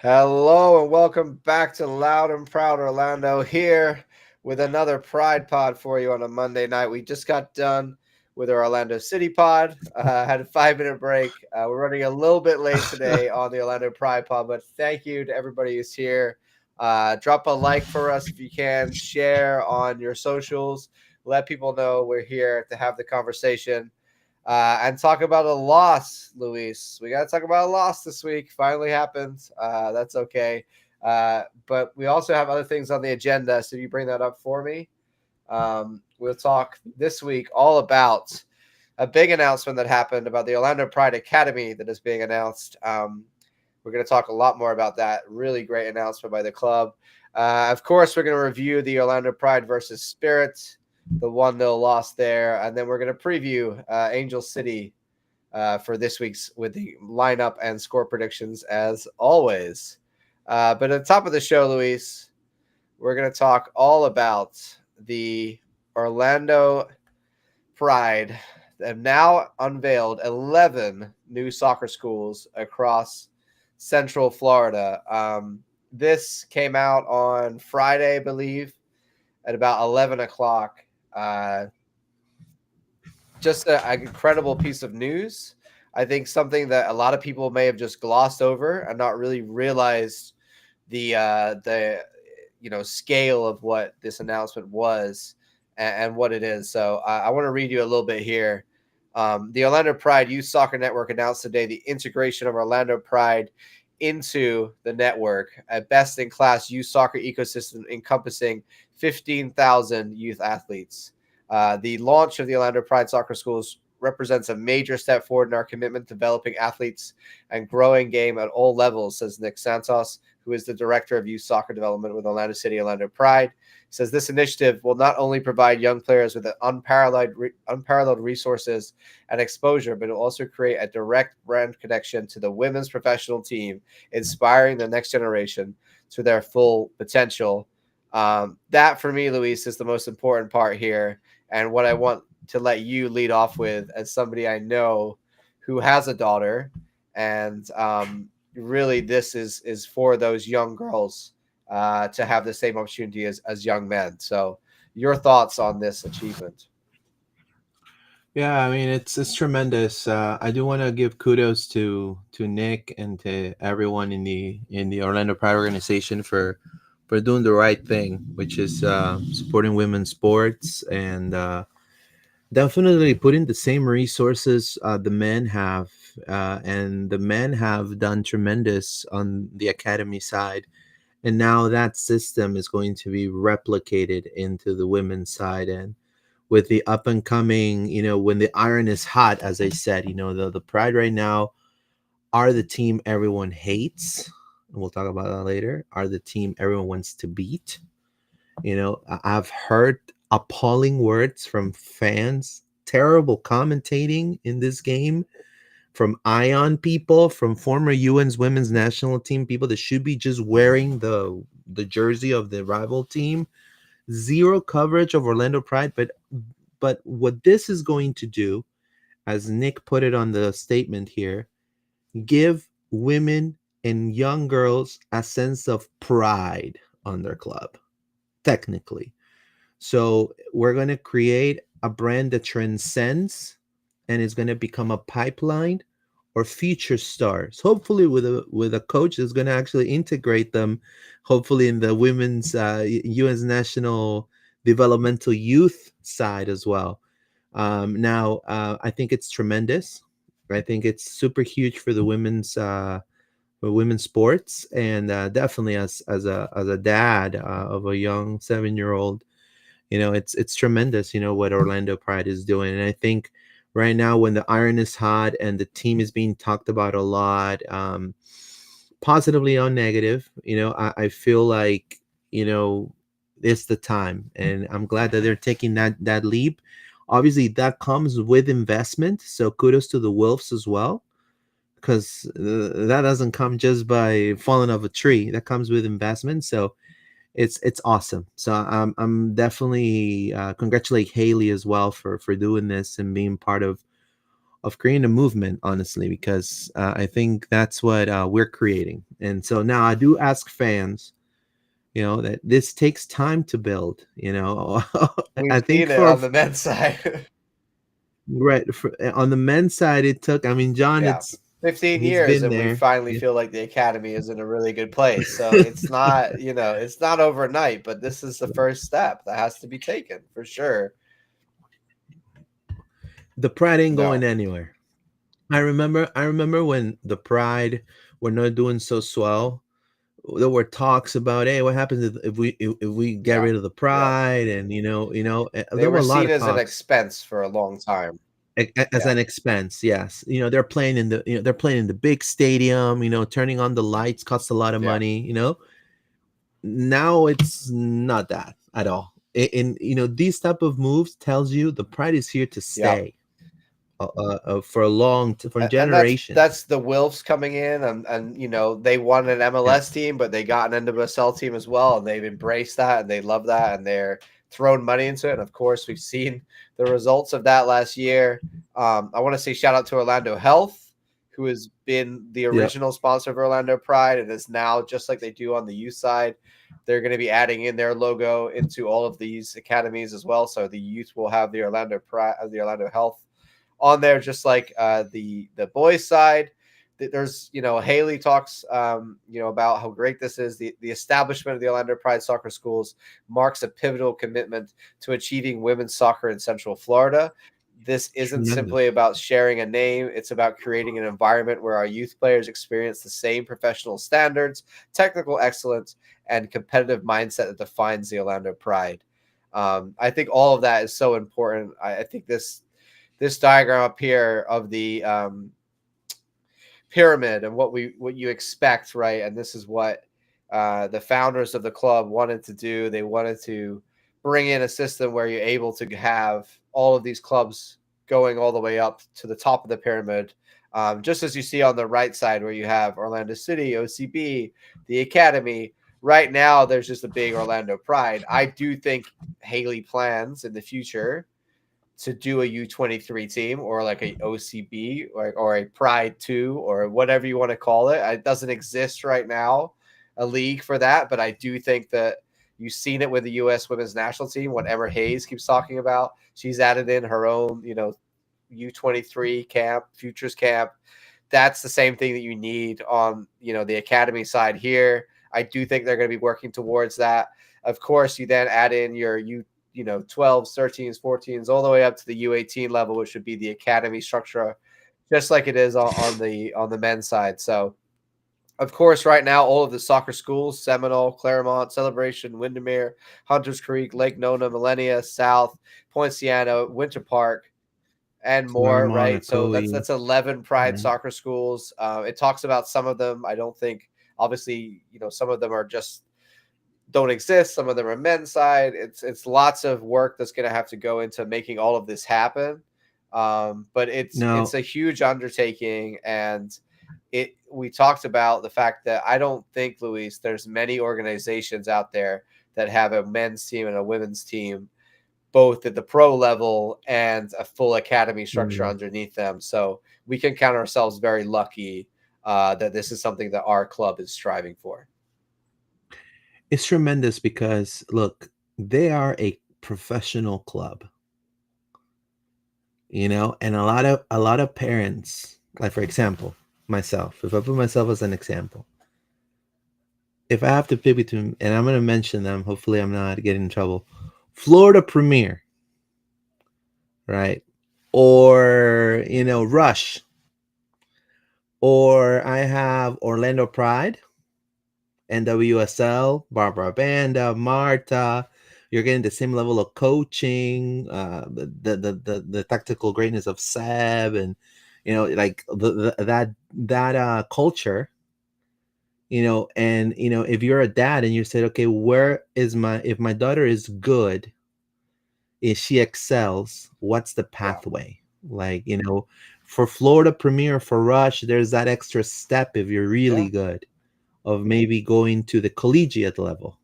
Hello and welcome back to Loud and Proud Orlando here with another Pride Pod for you on a Monday night. We just got done with our Orlando City Pod. Had a 5-minute break. We're running a little bit late today on the Orlando Pride Pod, but thank you to everybody who's here. Drop a like for us if you can. Share on your socials. Let people know we're here to have the conversation. And talk about a loss, Luis. We got to talk about a loss this week. Finally happened. That's okay. But we also have other things on the agenda. So you bring that up for me. We'll talk this week all about a big announcement that happened about the Orlando Pride Academy that is being announced. We're going to talk a lot more about that. Really great announcement by the club. Of course, we're going to review the Orlando Pride versus Spirit, the 1-0 loss there. And then we're going to preview Angel City for this week's with the lineup and score predictions as always. But at the top of the show, Luis, we're going to talk all about the Orlando Pride have now unveiled 11 new soccer schools across Central Florida. This came out on Friday, I believe, at about 11 o'clock. Just an incredible piece of news. I think something that a lot of people may have just glossed over and not really realized the scale of what this announcement was and what it is. So I want to read you a little bit here. The Orlando Pride Youth Soccer Network announced today the integration of Orlando Pride into the network, a best-in-class youth soccer ecosystem encompassing 15,000 youth athletes. The launch of the Orlando Pride Soccer Schools represents a major step forward in our commitment to developing athletes and growing game at all levels, says Nick Santos, who is the Director of Youth Soccer Development with Orlando City Orlando Pride. He says this initiative will not only provide young players with unparalleled resources and exposure, but it will also create a direct brand connection to the women's professional team, inspiring the next generation to their full potential. That, for me, Luis, is the most important part here, and what I want to let you lead off with as somebody I know who has a daughter, and really this is for those young girls to have the same opportunity as young men. So your thoughts on this achievement? Yeah, I mean it's tremendous. I do want to give kudos to Nick and to everyone in the Orlando Pride organization for doing the right thing, which is supporting women's sports and definitely putting the same resources the men have, and the men have done tremendous on the academy side, and now that system is going to be replicated into the women's side. And with the up and coming, when the iron is hot, as I said, the Pride right now are the team everyone hates. And we'll talk about that later. Are the team everyone wants to beat. I've heard appalling words from fans, terrible commentating in this game from Ion people, from former UN's women's national team people that should be just wearing the jersey of the rival team. Zero coverage of Orlando Pride, but what this is going to do, as Nick put it on the statement here, give women and young girls a sense of pride on their club, technically. So we're going to create a brand that transcends and is going to become a pipeline or future stars. Hopefully, with a coach that's going to actually integrate them. Hopefully, in the women's U.S. national developmental youth side as well. Now, I think it's tremendous. I think it's super huge for women's sports, and definitely as a dad of a young 7-year old, it's tremendous, what Orlando Pride is doing. And I think right now, when the iron is hot and the team is being talked about a lot, positively or negative, I feel like, it's the time, and I'm glad that they're taking that leap. Obviously, that comes with investment, so kudos to the Wolves as well, because that doesn't come just by falling off a tree. That comes with investment. So it's awesome. So I'm definitely congratulate Haley as well for doing this and being part creating a movement, honestly, because I think that's what we're creating. And so now I do ask fans, that this takes time to build. I We've think seen it on the men's side. right, on the men's side, it took. I mean, John, Yeah. 15 he's years been and we there. finally Yeah. feel like the academy is in a really good place. So it's not, it's not overnight, but this is the first step that has to be taken for sure. The pride ain't going No. anywhere. I remember when the pride were not doing so swell. There were talks about, hey, what happens if we get Yeah. rid of the Yeah. pride, and They there were were a lot seen of as an talks expense for a long time. as Yeah. an expense. Yes, they're playing in the big stadium. Turning on the lights costs a lot of Yeah. money. Now it's not that at all. And these type of moves tells you the pride is here to Yeah. stay for for And that's generations. the Wilfs coming in, and they won an Yeah, MLS team, but they got an NWSL team as well, and they've embraced that and they love that and they're throwing money into it. And of course, we've seen the results of that last year. I want to say shout out to Orlando Health, who has been the yeah, original sponsor of Orlando Pride and is now, just like they do on the youth side, they're going to be adding in their logo into all of these academies as well. So the youth will have the Orlando Pride, the Orlando Health on there, just like the boys side. There's Haley talks about how great this is. The establishment of the Orlando Pride soccer schools marks a pivotal commitment to achieving women's soccer in Central Florida. This isn't simply tremendous. about sharing a name, it's about creating an environment where our youth players experience the same professional standards, technical excellence, and competitive mindset that defines the Orlando Pride. I think all of that is so important. I think this diagram up here of the pyramid and what you expect, right? And this is what the founders of the club wanted to do. They wanted to bring in a system where you're able to have all of these clubs going all the way up to the top of the pyramid. Just as you see on the right side, where you have Orlando City, OCB, the Academy. Right now, there's just a big Orlando Pride. I do think Haley plans in the future to do a U23 team or like a OCB or a Pride 2 or whatever you want to call it. It doesn't exist right now, a league for that, but I do think that you've seen it with the U.S. women's national team, what Emma Hayes keeps talking about. She's added in her own, U23 camp, futures camp. That's the same thing that you need on, the academy side here. I do think they're going to be working towards that. Of course, you then add in your 12s, 13s, 14s, all the way up to the U18 level, which would be the academy structure, just like it is on the men's side. So, of course, right now, all of the soccer schools, Seminole, Claremont, Celebration, Windermere, Hunters Creek, Lake Nona, Millennia, South, Poinciana, Winter Park, and more, Claremont, right? So Akoi. that's 11 Pride Right. soccer schools. It talks about some of them. I don't think, obviously, some of them are just don't exist. Some of them are men's side. It's lots of work that's going to have to go into making all of this happen. But it's Now, a huge undertaking, and we talked about the fact that I don't think, Luis, there's many organizations out there that have a men's team and a women's team, both at the pro level and a full academy structure mm, underneath them. So we can count ourselves very lucky that this is something that our club is striving for. it's tremendous because look, they are a professional club, and a lot of parents, like for example, myself. If I put myself as an example, if I have to pick between, and I'm going to mention them, hopefully I'm not getting in trouble. Florida Premier, right? Or Rush, or I have Orlando Pride, NWSL, Barbra Banda, Marta. You're getting the same level of coaching, the tactical greatness of Seb, and like that culture. And if you're a dad and you said, okay, where is my if my daughter is good, if she excels, what's the Yeah. pathway? Like, for Florida Premier, for Rush, there's that extra step if you're Yeah. really good of maybe going to the collegiate level.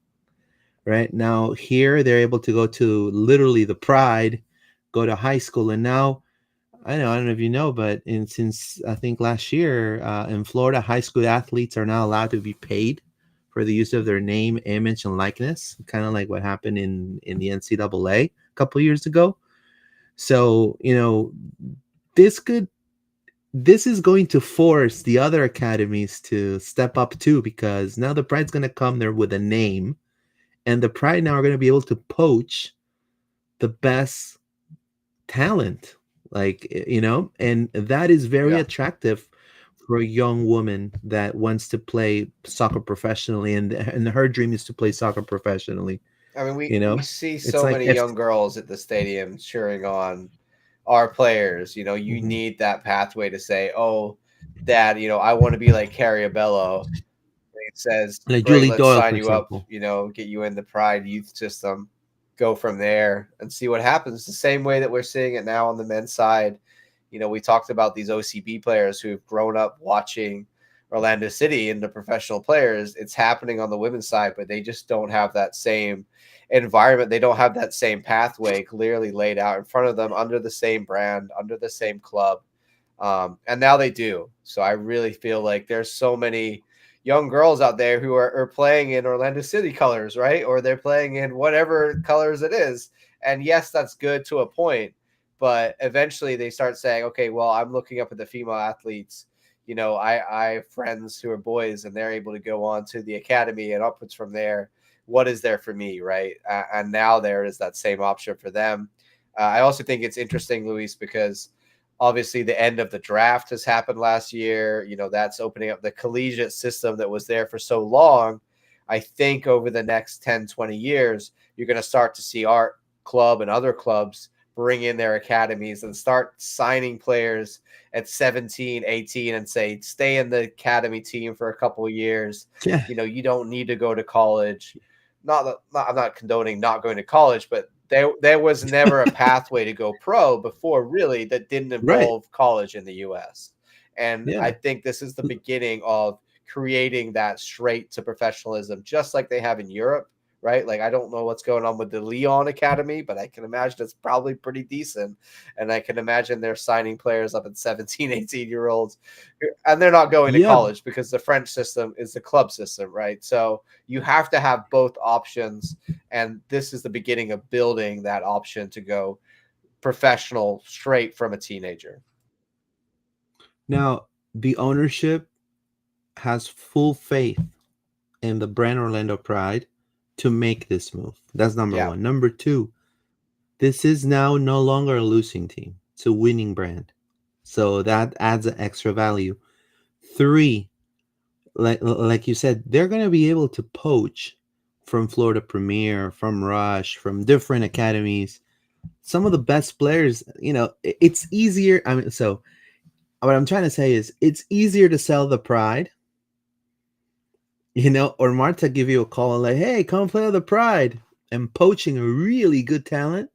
Right now, here they're able to go to literally the Pride, go to high school, and now I don't know if you know, but since I think last year in Florida, high school athletes are now allowed to be paid for the use of their name, image, and likeness, kind of like what happened in the NCAA a couple years ago. So this could this is going to force the other academies to step up too, because now the Pride's going to come there with a name, and the Pride now are going to be able to poach the best talent, like and that is very Yeah. attractive for a young woman that wants to play soccer professionally, and her dream is to play soccer professionally. I mean, we you we know see it's so like many if young girls at the stadium cheering on our players. You Mhm. need that pathway to say, "Oh, Dad, I want to be like Carrie Bello." It says, Like "Great, Julie let's Doyle, sign for you up, example. get you in the Pride youth system, go from there and see what happens." The same way that we're seeing it now on the men's side. We talked about these OCB players who've grown up watching Orlando City and the professional players. It's happening on the women's side, but they just don't have that same environment. They don't have that same pathway clearly laid out in front of them under the same brand, under the same club. And now they do. So I really feel like there's so many young girls out there who are playing in Orlando City colors, right? Or they're playing in whatever colors it is. And yes, that's good to a point. But eventually they start saying, okay, well, I'm looking up at the female athletes. I have friends who are boys and they're able to go on to the academy and upwards from there. What is there for me, right? And now there is that same option for them. I also think it's interesting, Luis, because obviously the end of the draft has happened last year. That's opening up the collegiate system that was there for so long. I think over the next 10, 20 years, you're going to start to see our club and other clubs bring in their academies and start signing players at 17, 18 and say, stay in the academy team for a couple of years. Yeah, You don't need to go to college. I'm not condoning not going to college, but there was never a pathway to go pro before really that didn't right. involve college in the US. And I Yeah, think this is the beginning of creating that straight to professionalism, just like they have in Europe, right? Like I don't know what's going on with the Lyon Academy, but I can imagine it's probably pretty decent. And I can imagine they're signing players up at 17, 18-year olds, and they're not going to yeah. college because the French system is the club system, right? So you have to have both options, and this is the beginning of building that option to go professional straight from a teenager. Now the ownership has full faith in the brand Orlando Pride to make this move. That's number Yeah. one. Number two, this is now no longer a losing team. It's a winning brand. So that adds an extra value. Three, like you said, they're going to be able to poach from Florida Premier, from Rush, from different academies. Some of the best players, it's easier. I mean, so what I'm trying to say is it's easier to sell the Pride, or Marta give you a call and like, hey, come play with the Pride, and poaching a really good talent.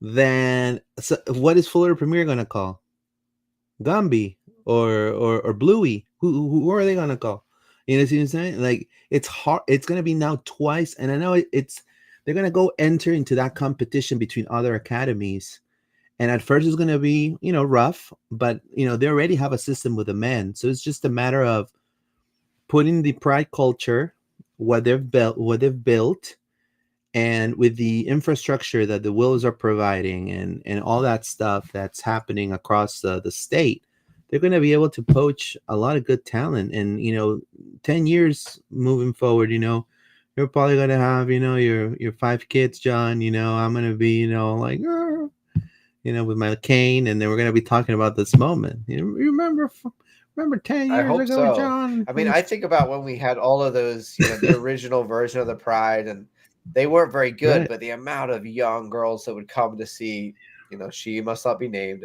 Then what is Florida Premier going to call? Gumby or Bluey? Who are they gonna call? You know what I'm saying? Like it's hard. It's gonna be now twice, and I know it's they're gonna go enter into that competition between other academies. And at first it's gonna be rough, but they already have a system with the men, so it's just a matter of putting the Pride culture, what they've built, and with the infrastructure that the Wills are providing, and all that stuff that's happening across the state, they're going to be able to poach a lot of good talent. And 10 years moving forward, you're probably going to have your five kids, John. I'm going to be like with my cane, and then we're going to be talking about this moment. You remember 10 I years hope ago, so. John? I mean, I think about when we had all of those, the original version of the Pride, and they weren't very good, Right. but the amount of young girls that would come to see, She Must Not Be Named,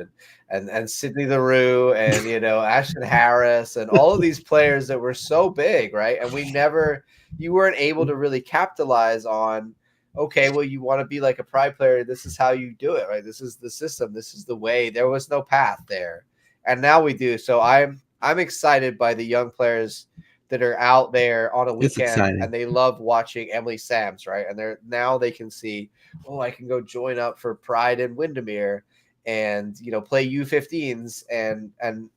and Sydney LaRue, and Ashton Harris, and all of these players that were so big, right? And you weren't able to really capitalize on. Okay, well, you want to be like a Pride player. This is how you do it, right? This is the system. This is the way. There was no path there, and now we do. So I'm excited by the young players that are out there on a It's weekend and exciting. they love watching Emily Sams, right? And they can see, oh, I can go join up for Pride in Windermere. and play U15s and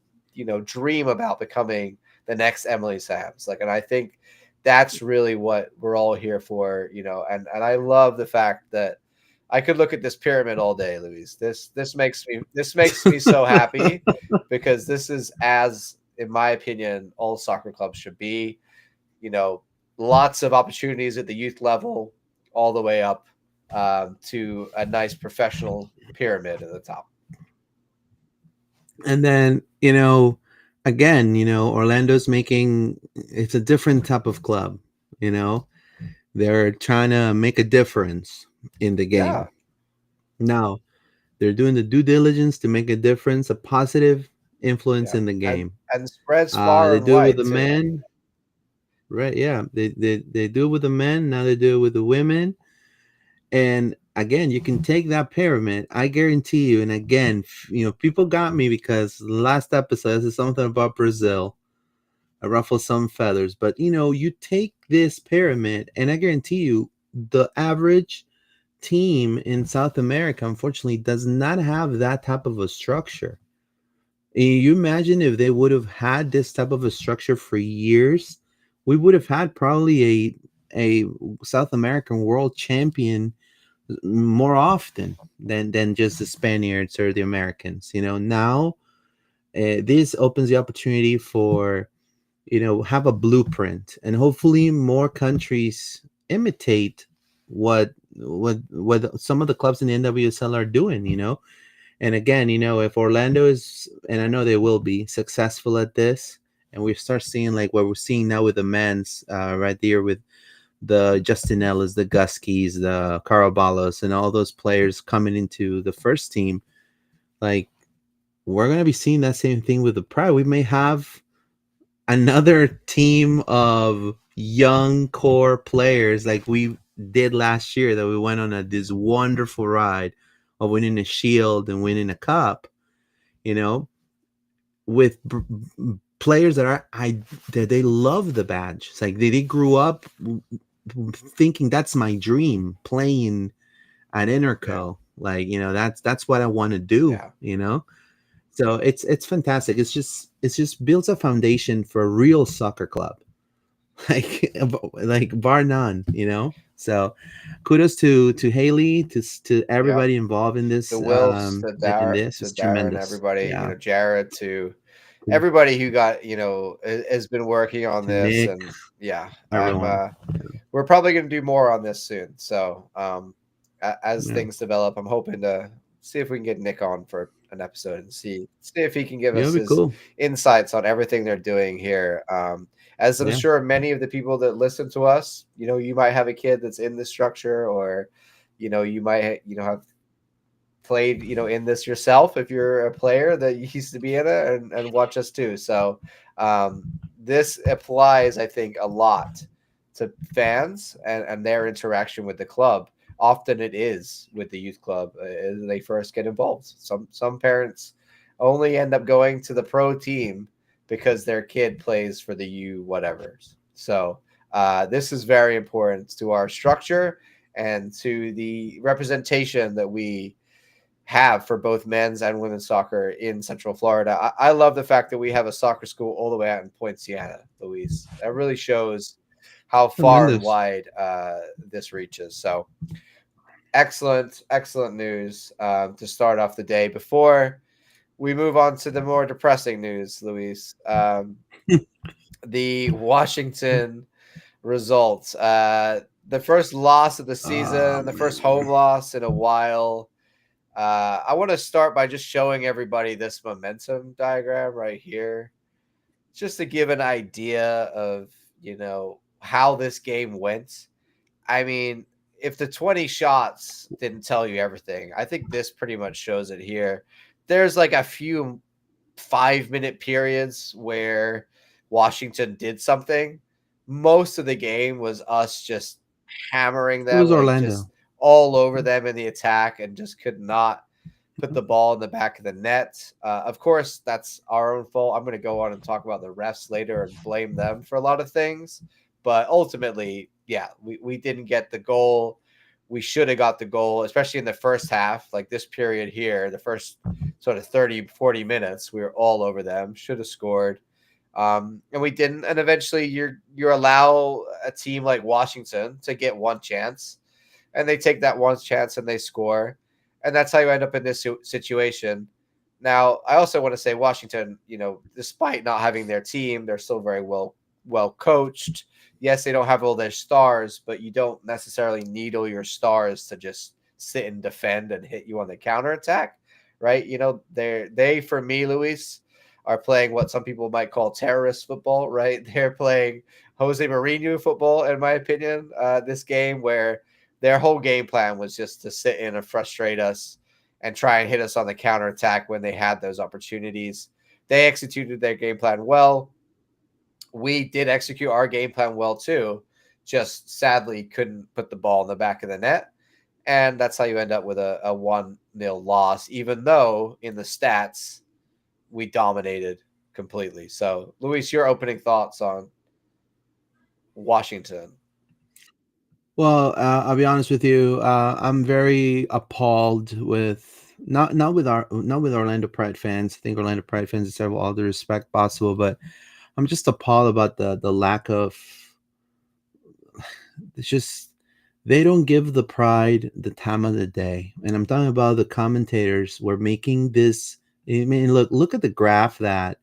dream about becoming the next Emily Sams. Like, and I think that's really what we're all here for. And I love the fact that I could look at this pyramid all day, Luis. This makes me so happy because this is, as in my opinion, all soccer clubs should be. You know, Lots of opportunities at the youth level, all the way up to a nice professional pyramid at the top. And then, again, Orlando's making it's a different type of club, you know. They're trying to make a difference in the Yeah, game. Now, they're doing the due diligence to make a difference, a positive influence yeah, in the and game. and spreads far They and do it with wide the too. men, right? Yeah, they do it with the men. Now they do it with the women. And again, you can take that pyramid. I guarantee you. And again, people got me because last episode is something about Brazil. I ruffle some feathers, but you take this pyramid, and I guarantee you, the average team in South America, unfortunately, does not have that type of a structure. And you imagine if they would have had this type of a structure for years, we would have had probably a South American world champion more often than just the Spaniards or the Americans. Now this opens the opportunity for have a blueprint, and hopefully more countries imitate what some of the clubs in the NWSL are doing. And again, if Orlando is, and I know they will be successful at this, and we start seeing like what we're seeing now with the men's right there with the Justinellas, the Guskies, the Caraballos, and all those players coming into the first team, like we're gonna be seeing that same thing with the Pride. We may have another team of young core players like we did last year, that we went on this wonderful ride of winning a shield and winning a cup, you know, with players that that they love the badge. It's like they grew up thinking that's my dream, playing at Yeah, Inter&Co. Like, that's what I want to do, yeah. So it's fantastic. It's just builds a foundation for a real soccer club. like like bar none. So kudos to Haley, to Yeah. everybody involved in To this. Wilfs, In this, to it's Darren, tremendous. everybody, Yeah. Jared, to everybody who got, has been working on To this. Nick, And yeah, everyone. we're probably going to do more on this soon. So, as Yeah, things develop, I'm hoping to see if we can get Nick on for an episode and see if he can give yeah, us it'll be his cool. insights on everything they're doing here. As I'm Yeah, sure many of the people that listen to us, you might have a kid that's in this structure, or, you might, have played in this yourself if you're a player that used to be in it, and watch us too. So this applies, I think, a lot to fans and their interaction with the club. Often it is with the youth club as they first get involved. Some parents only end up going to the pro team because their kid plays for the U whatevers. So this is very important to our structure and to the representation that we have for both men's and women's soccer in Central Florida. I love the fact that we have a soccer school all the way out in Poinciana, Luis. That really shows how far and tremendous. wide this reaches. So excellent, excellent news to start off the day. Before we move on to the more depressing news, Luis, the Washington results. The first loss of the Oh season, the first man. home loss in a while. I want to start by just showing everybody this momentum diagram right here, just to give an idea of, how this game went. I mean, if the 20 shots didn't tell you everything, I think this pretty much shows it here. There's like a few 5-minute periods where Washington did something. Most of the game was us just hammering It them, was like just Orlando. all over them in the attack, and just could not put the ball in the back of the net. Of course, that's our own fault. I'm going to go on and talk about the refs later and blame them for a lot of things. But ultimately, yeah, we didn't get the goal. we should have got the goal, especially in the first half. Like this period here, the first sort of 30, 40 minutes, we were all over them. Should have scored. And we didn't. And eventually, you allow a team like Washington to get one chance, and they take that one chance and they score, and that's how you end up in this situation. Now, I also want to say Washington, despite not having their team, they're still very well coached. Yes, they don't have all their stars, but you don't necessarily need all your stars to just sit and defend and hit you on the counterattack, right? They for me, Luis, are playing what some people might call terrorist football, right? They're playing Jose Mourinho football, in my opinion. This game where their whole game plan was just to sit in and frustrate us and try and hit us on the counterattack when they had those opportunities. They executed their game plan well. We did execute our game plan well too, just sadly couldn't put the ball in the back of the net. And that's how you end up with a 1-0 loss, even though in the stats we dominated completely. So, Luis, your opening thoughts on Washington? Well, I'll be honest with you. I'm very appalled with not with Orlando Pride fans. I think Orlando Pride fans deserve all the respect possible, but I'm just appalled about the lack of. It's just they don't give the Pride the time of the day, and I'm talking about the commentators. Were making this. I mean, look at the graph that.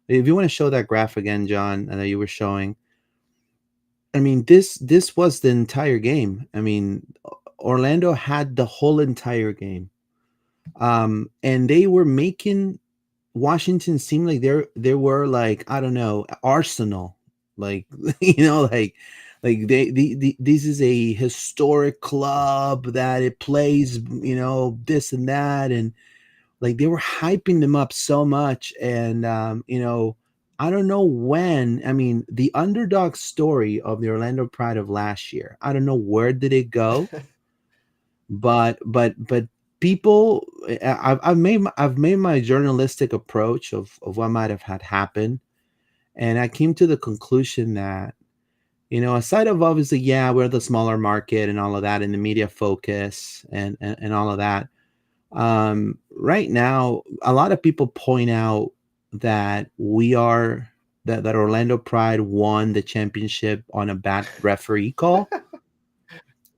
If you want to show that graph again, John, that you were showing, I mean, this was the entire game. I mean, Orlando had the whole entire game, and they were making Washington seem like they were like, I don't know, Arsenal, like like this is a historic club that it plays, this and that, and like they were hyping them up so much, and I don't know when. I mean, the underdog story of the Orlando Pride of last year, I don't know where did it go, but people, I've made my journalistic approach of what might have had happened, and I came to the conclusion that, aside of obviously, yeah, we're the smaller market and all of that, and the media focus and all of that. Right now, a lot of people point out that that Orlando Pride won the championship on a bad referee call,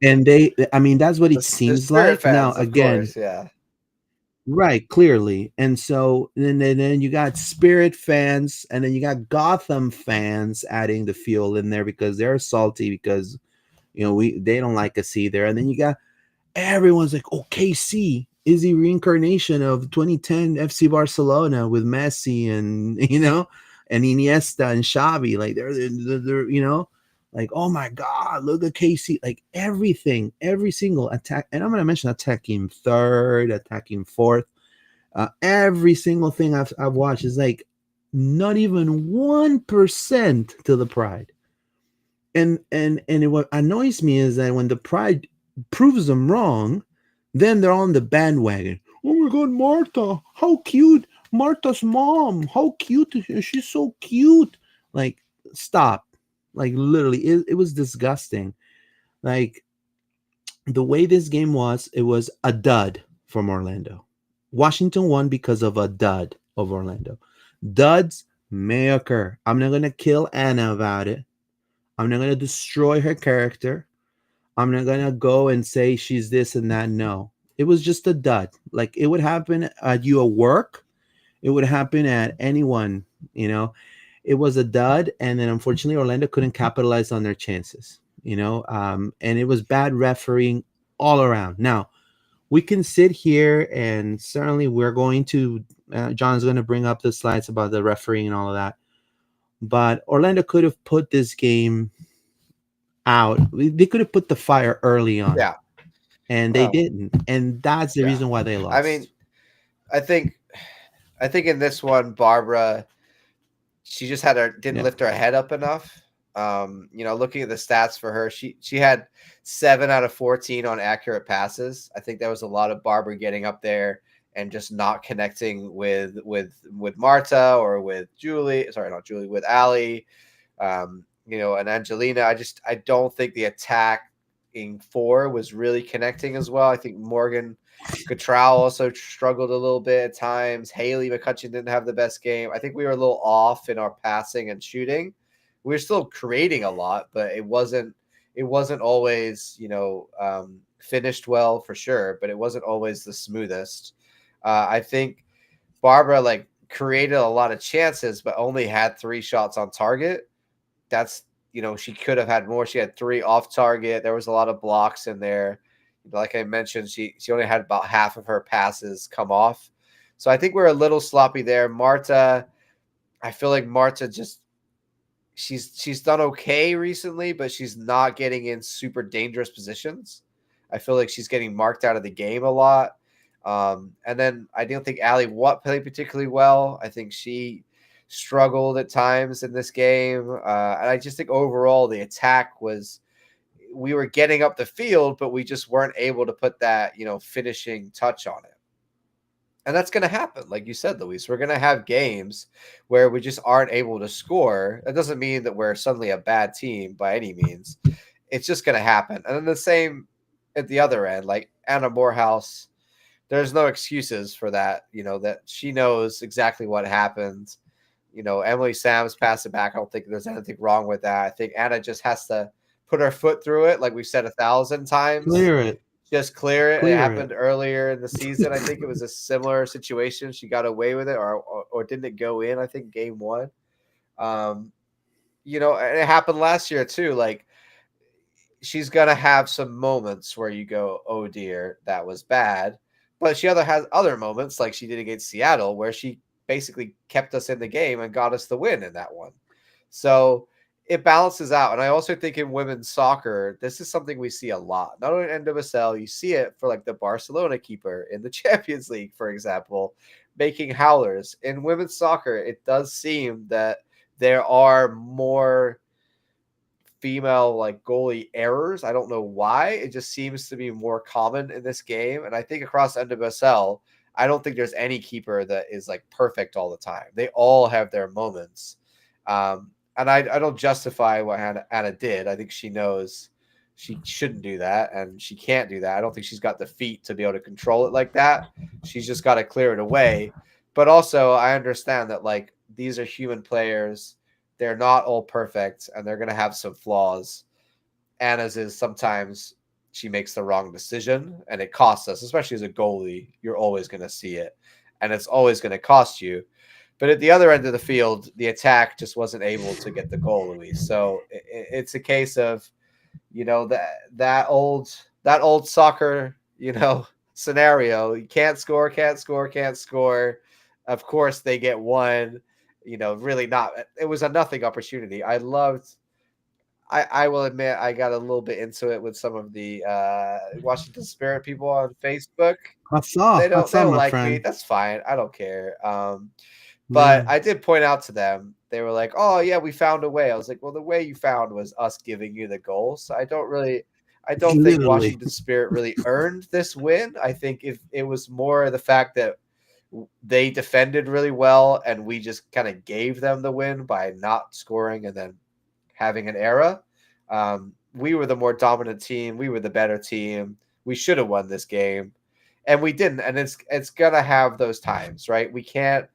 and I mean, that's what it The seems Spirit like. Now, fans, of again, course, yeah. right, clearly, and so then you got Spirit fans, and then you got Gotham fans adding the fuel in there because they're salty because they don't like us either, and then you got everyone's like, "Oh, KC is the reincarnation of 2010 FC Barcelona with Messi and and Iniesta and Xavi. Like they're like, oh my God, look at KC. Like everything, every single attack, and I'm gonna mention attacking third, attacking fourth. Every single thing I've watched is like not even 1% to the Pride. And what annoys me is that when the Pride proves them wrong, then they're on the bandwagon. Oh my God, Marta, how cute! Marta's mom, how cute! She's so cute. Like, stop! Like, literally, it was disgusting. Like the way this game was, it was a dud from Orlando. Washington won because of a dud of Orlando. Duds may occur. I'm not gonna kill Anna about it. I'm not going to destroy her character. I'm not going to go and say she's this and that. No, it was just a dud. Like it would happen at you at work. It would happen at anyone, it was a dud. And then unfortunately, Orlando couldn't capitalize on their chances, and it was bad refereeing all around. Now, we can sit here and certainly we're going to, John's going to bring up the slides about the refereeing and all of that. But Orlando could have put this game out. They could have put the fire early on, Yeah. and they Well, didn't. And that's the yeah. reason why they I mean, lost. I think I think in this one, Barbara, she just didn't Yeah. lift her head up enough. Looking at the stats for her, she had 7 out of 14 on accurate passes. I think that was a lot of Barbara getting up there and just not connecting with Marta or with Julie. Sorry, not Julie, with Ali. And Angelina. I don't think the attack four was really connecting as well. I think Morgan Cottrell also struggled a little bit at times. Haley McCutcheon didn't have the best game. I think we were a little off in our passing and shooting. We were still creating a lot, but it wasn't always, finished well for sure, but it wasn't always the smoothest. I think Barbara created a lot of chances, but only had 3 shots on target. That's, she could have had more. She had 3 off target. There was a lot of blocks in there. Like I mentioned, she only had about half of her passes come off. So I think we're a little sloppy there. Marta, I feel like Marta just she's done okay recently, but she's not getting in super dangerous positions. I feel like she's getting marked out of the game a lot. And then I don't think Allie Watt played particularly well. I think she struggled at times in this game. And I just think overall the attack was, we were getting up the field, but we just weren't able to put that, finishing touch on it. And that's going to happen. Like you said, Luis, we're going to have games where we just aren't able to score. That doesn't mean that we're suddenly a bad team by any means. It's just going to happen. And then the same at the other end, like Anna Morehouse, there's no excuses for that. That she knows exactly what happened. Emily Sams passed it back. I don't think there's anything wrong with that. I think Anna just has to put her foot through it, like we've said 1,000 times. Clear it. Just clear it. It Clear happened it. earlier in the season. I think it was a similar situation. She got away with it, or didn't it go in? I think game 1. And it happened last year too. Like, she's gonna have some moments where you go, "Oh dear, that was bad," but she has other moments, like she did against Seattle, where she basically kept us in the game and got us the win in that one. So it balances out. And I also think in women's soccer, this is something we see a lot. Not only in NWSL, you see it for like the Barcelona keeper in the Champions League, for example, making howlers. In women's soccer, it does seem that there are more female goalie errors. I don't know why. It just seems to be more common in this game. And I think across NWSL, I don't think there's any keeper that is perfect all the time. They all have their moments. And I don't justify what Anna did. I think she knows she shouldn't do that, and she can't do that. I don't think she's got the feet to be able to control it like that. She's just got to clear it away. But also, I understand that these are human players. They're not all perfect, and they're going to have some flaws. Anna's is sometimes she makes the wrong decision, and it costs us, especially as a goalie. You're always going to see it, and it's always going to cost you. But at the other end of the field, the attack just wasn't able to get the goal, Luis. So it's a case of, that old soccer, scenario. You can't score. Of course, they get one. Really not. It was a nothing opportunity. I will admit I got a little bit into it with some of the Washington Spirit people on Facebook. I saw. They I don't saw, my like me. friend. That's fine. I don't care. Yeah. But I did point out to them, they were like, "Oh yeah, we found a way." I was like, "Well, the way you found was us giving you the goal." So I don't think Literally. Washington Spirit really earned this win. I think if it was more the fact that they defended really well and we just kind of gave them the win by not scoring and then having an error. We were the more dominant team. We were the better team. We should have won this game, and we didn't. And it's gonna have those times, right? We can't.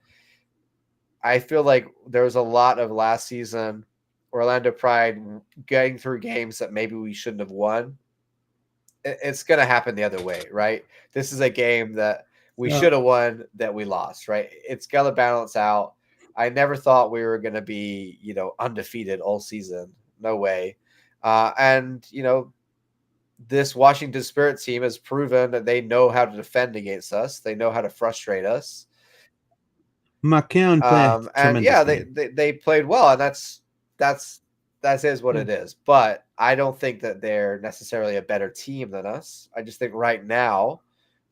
I feel like there was a lot of last season Orlando Pride getting through games that maybe we shouldn't have won. It's going to happen the other way, right? This is a game that we Yeah. should have won that we lost, right? It's going to balance out. I never thought we were going to be, undefeated all season. No way. And this Washington Spirit team has proven that they know how to defend against us. They know how to frustrate us. McKeown played a And tremendous yeah, game. they played well, and that is what Yeah. it is. But I don't think that they're necessarily a better team than us. I just think right now,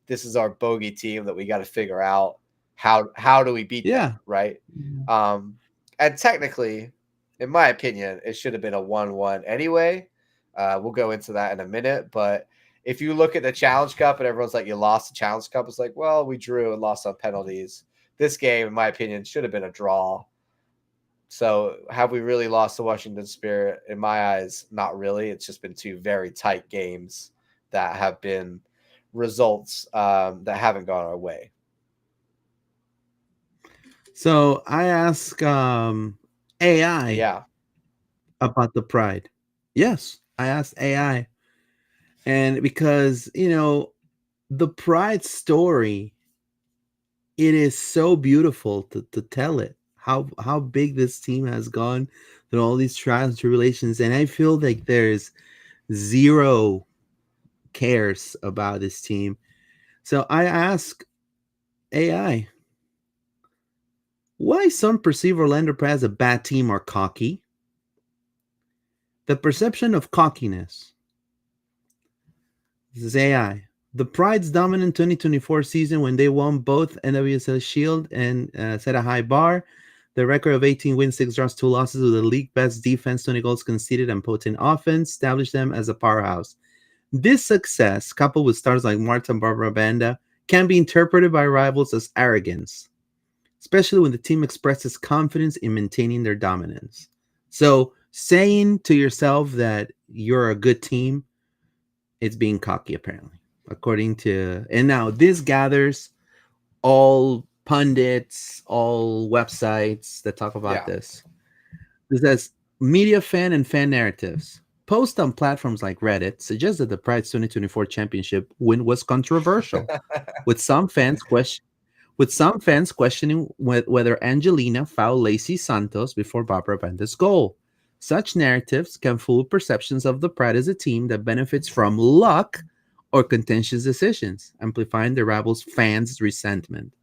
this is our bogey team that we got to figure out how do we beat them, Yeah. right? And technically, in my opinion, it should have been a 1-1 anyway. We'll go into that in a minute, but if you look at the Challenge Cup and everyone's like, you lost the Challenge Cup, it's like, well, we drew and lost on penalties. This game, in my opinion, should have been a draw. So have we really lost the Washington Spirit? In my eyes, not really. It's just been two very tight games that have been results that haven't gone our way. So I ask AI Yeah, about the Pride. Yes, I asked AI, and because the Pride story, it is so beautiful to tell it. How big this team has gone through all these trials and tribulations, and I feel like there's zero cares about this team. So I ask AI, why some perceive Orlando Pride as a bad team or cocky? The perception of cockiness. This is AI. The Pride's dominant 2024 season, when they won both NWSL Shield and set a high bar. The record of 18 wins, 6 draws, 2 losses with a league best defense, 20 goals conceded, and potent offense established them as a powerhouse. This success, coupled with stars like Marta and Barbra Banda, can be interpreted by rivals as arrogance, especially when the team expresses confidence in maintaining their dominance. So, saying to yourself that you're a good team, it's being cocky, apparently, according to. And now this gathers all pundits, all websites that talk about yeah. this. It says media fan and fan narratives. Posts on platforms like Reddit suggest that the Pride's 2024 championship win was controversial, with some fans questioning whether Angelina fouled Lacey Santos before Barbra Banda's goal. Such narratives can fool perceptions of the Pride as a team that benefits from luck or contentious decisions, amplifying the rivals' fans' resentment.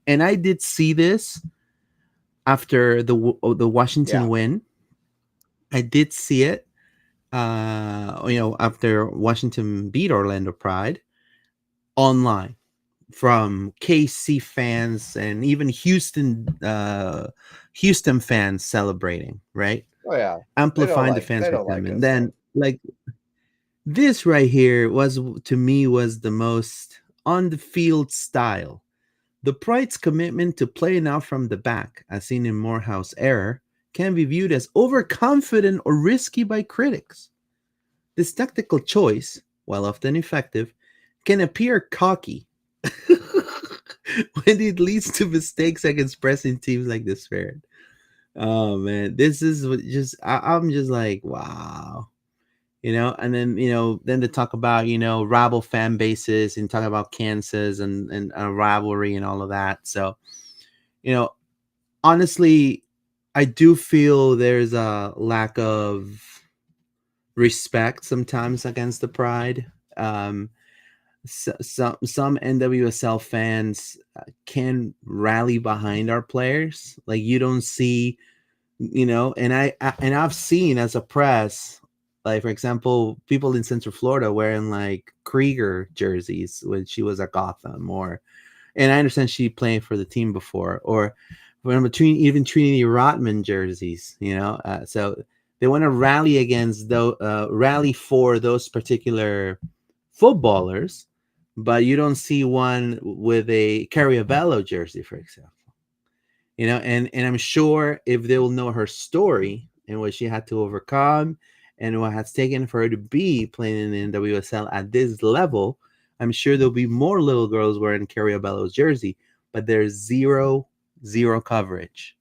And I did see this after the Washington Yeah. win. I did see it, after Washington beat Orlando Pride online from KC fans and even Houston fans celebrating, right? Oh yeah. Amplifying the fans' They don't like resentment. us. Then, like, this right here was, to me, was the most on the field style. The Pride's commitment to playing out from the back, as seen in Morehouse era, can be viewed as overconfident or risky by critics. This tactical choice, while often effective, can appear cocky when it leads to mistakes against pressing teams like the Spirit. Oh man, this is just I'm just like, wow. And then then to talk about rival fan bases and talk about Kansas and a rivalry and all of that. So you know honestly, I do feel there's a lack of respect sometimes against the Pride. Some NWSL fans can rally behind our players. Like, you don't see, and I've seen as a press, like, for example, people in Central Florida wearing like Krieger jerseys when she was at Gotham, or, and I understand she played for the team before, or when between even Trinity Rodman jerseys, so they want to rally against rally for those particular footballers, but you don't see one with a Carriabello jersey, for example. And I'm sure if they will know her story and what she had to overcome and what has taken for her to be playing in the WSL at this level, I'm sure there'll be more little girls wearing Carriabello's jersey, but there's zero coverage,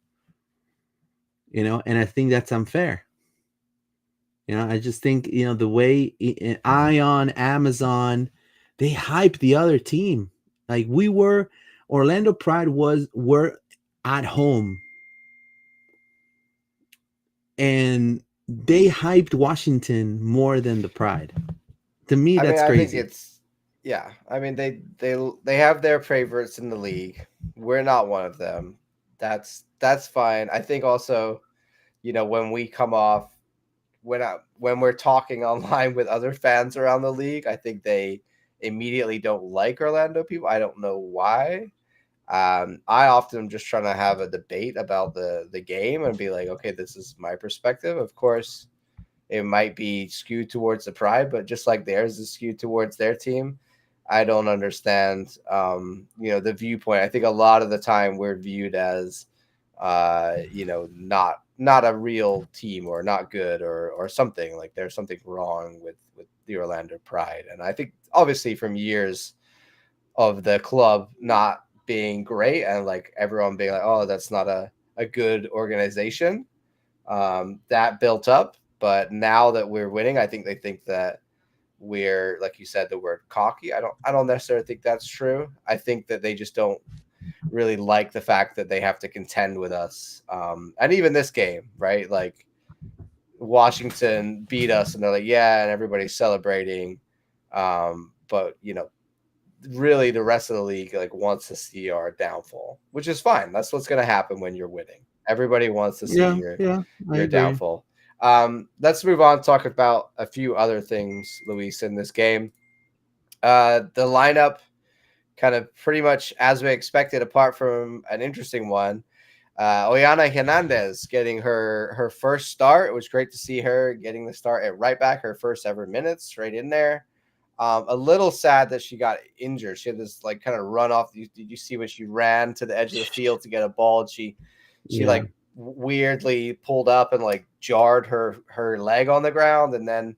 and I think that's unfair. I just think, the way Ion, Amazon, they hype the other team. Like, Orlando Pride were at home, and they hyped Washington more than the Pride. To me, I mean, that's I think crazy. it's yeah. I mean, they have their favorites in the league. We're not one of them. That's fine. I think also, when we come off when we're talking online with other fans around the league, I think they immediately don't like Orlando people. I don't know why. I often am just trying to have a debate about the game and be like, okay, this is my perspective. Of course, it might be skewed towards the Pride, but just like theirs is skewed towards their team, I don't understand. The viewpoint. I think a lot of the time we're viewed as, not not a real team or not good or something. Like there's something wrong with the Orlando Pride. And I think obviously from years of the club not being great and like everyone being like, oh, that's not a good organization, that built up. But now that we're winning, I think they think that we're, like you said, the word cocky. I don't necessarily think that's true. I think that they just don't really like the fact that they have to contend with us. And even this game, right? Like Washington beat us, and they're like, yeah, and everybody's celebrating. But really, the rest of the league like wants to see our downfall, which is fine. That's what's going to happen when you're winning. Everybody wants to see Yeah, your yeah, I your agree. downfall. Let's move on. Talk about a few other things, Luis, in this game. The lineup kind of pretty much as we expected, apart from an interesting one. Oyana Hernandez getting her first start. It was great to see her getting the start at right back, her first ever minutes right in there. A little sad that she got injured. She had this like kind of run off. Did you see when she ran to the edge of the field to get a ball? And she Yeah, like weirdly pulled up and like jarred her leg on the ground, and then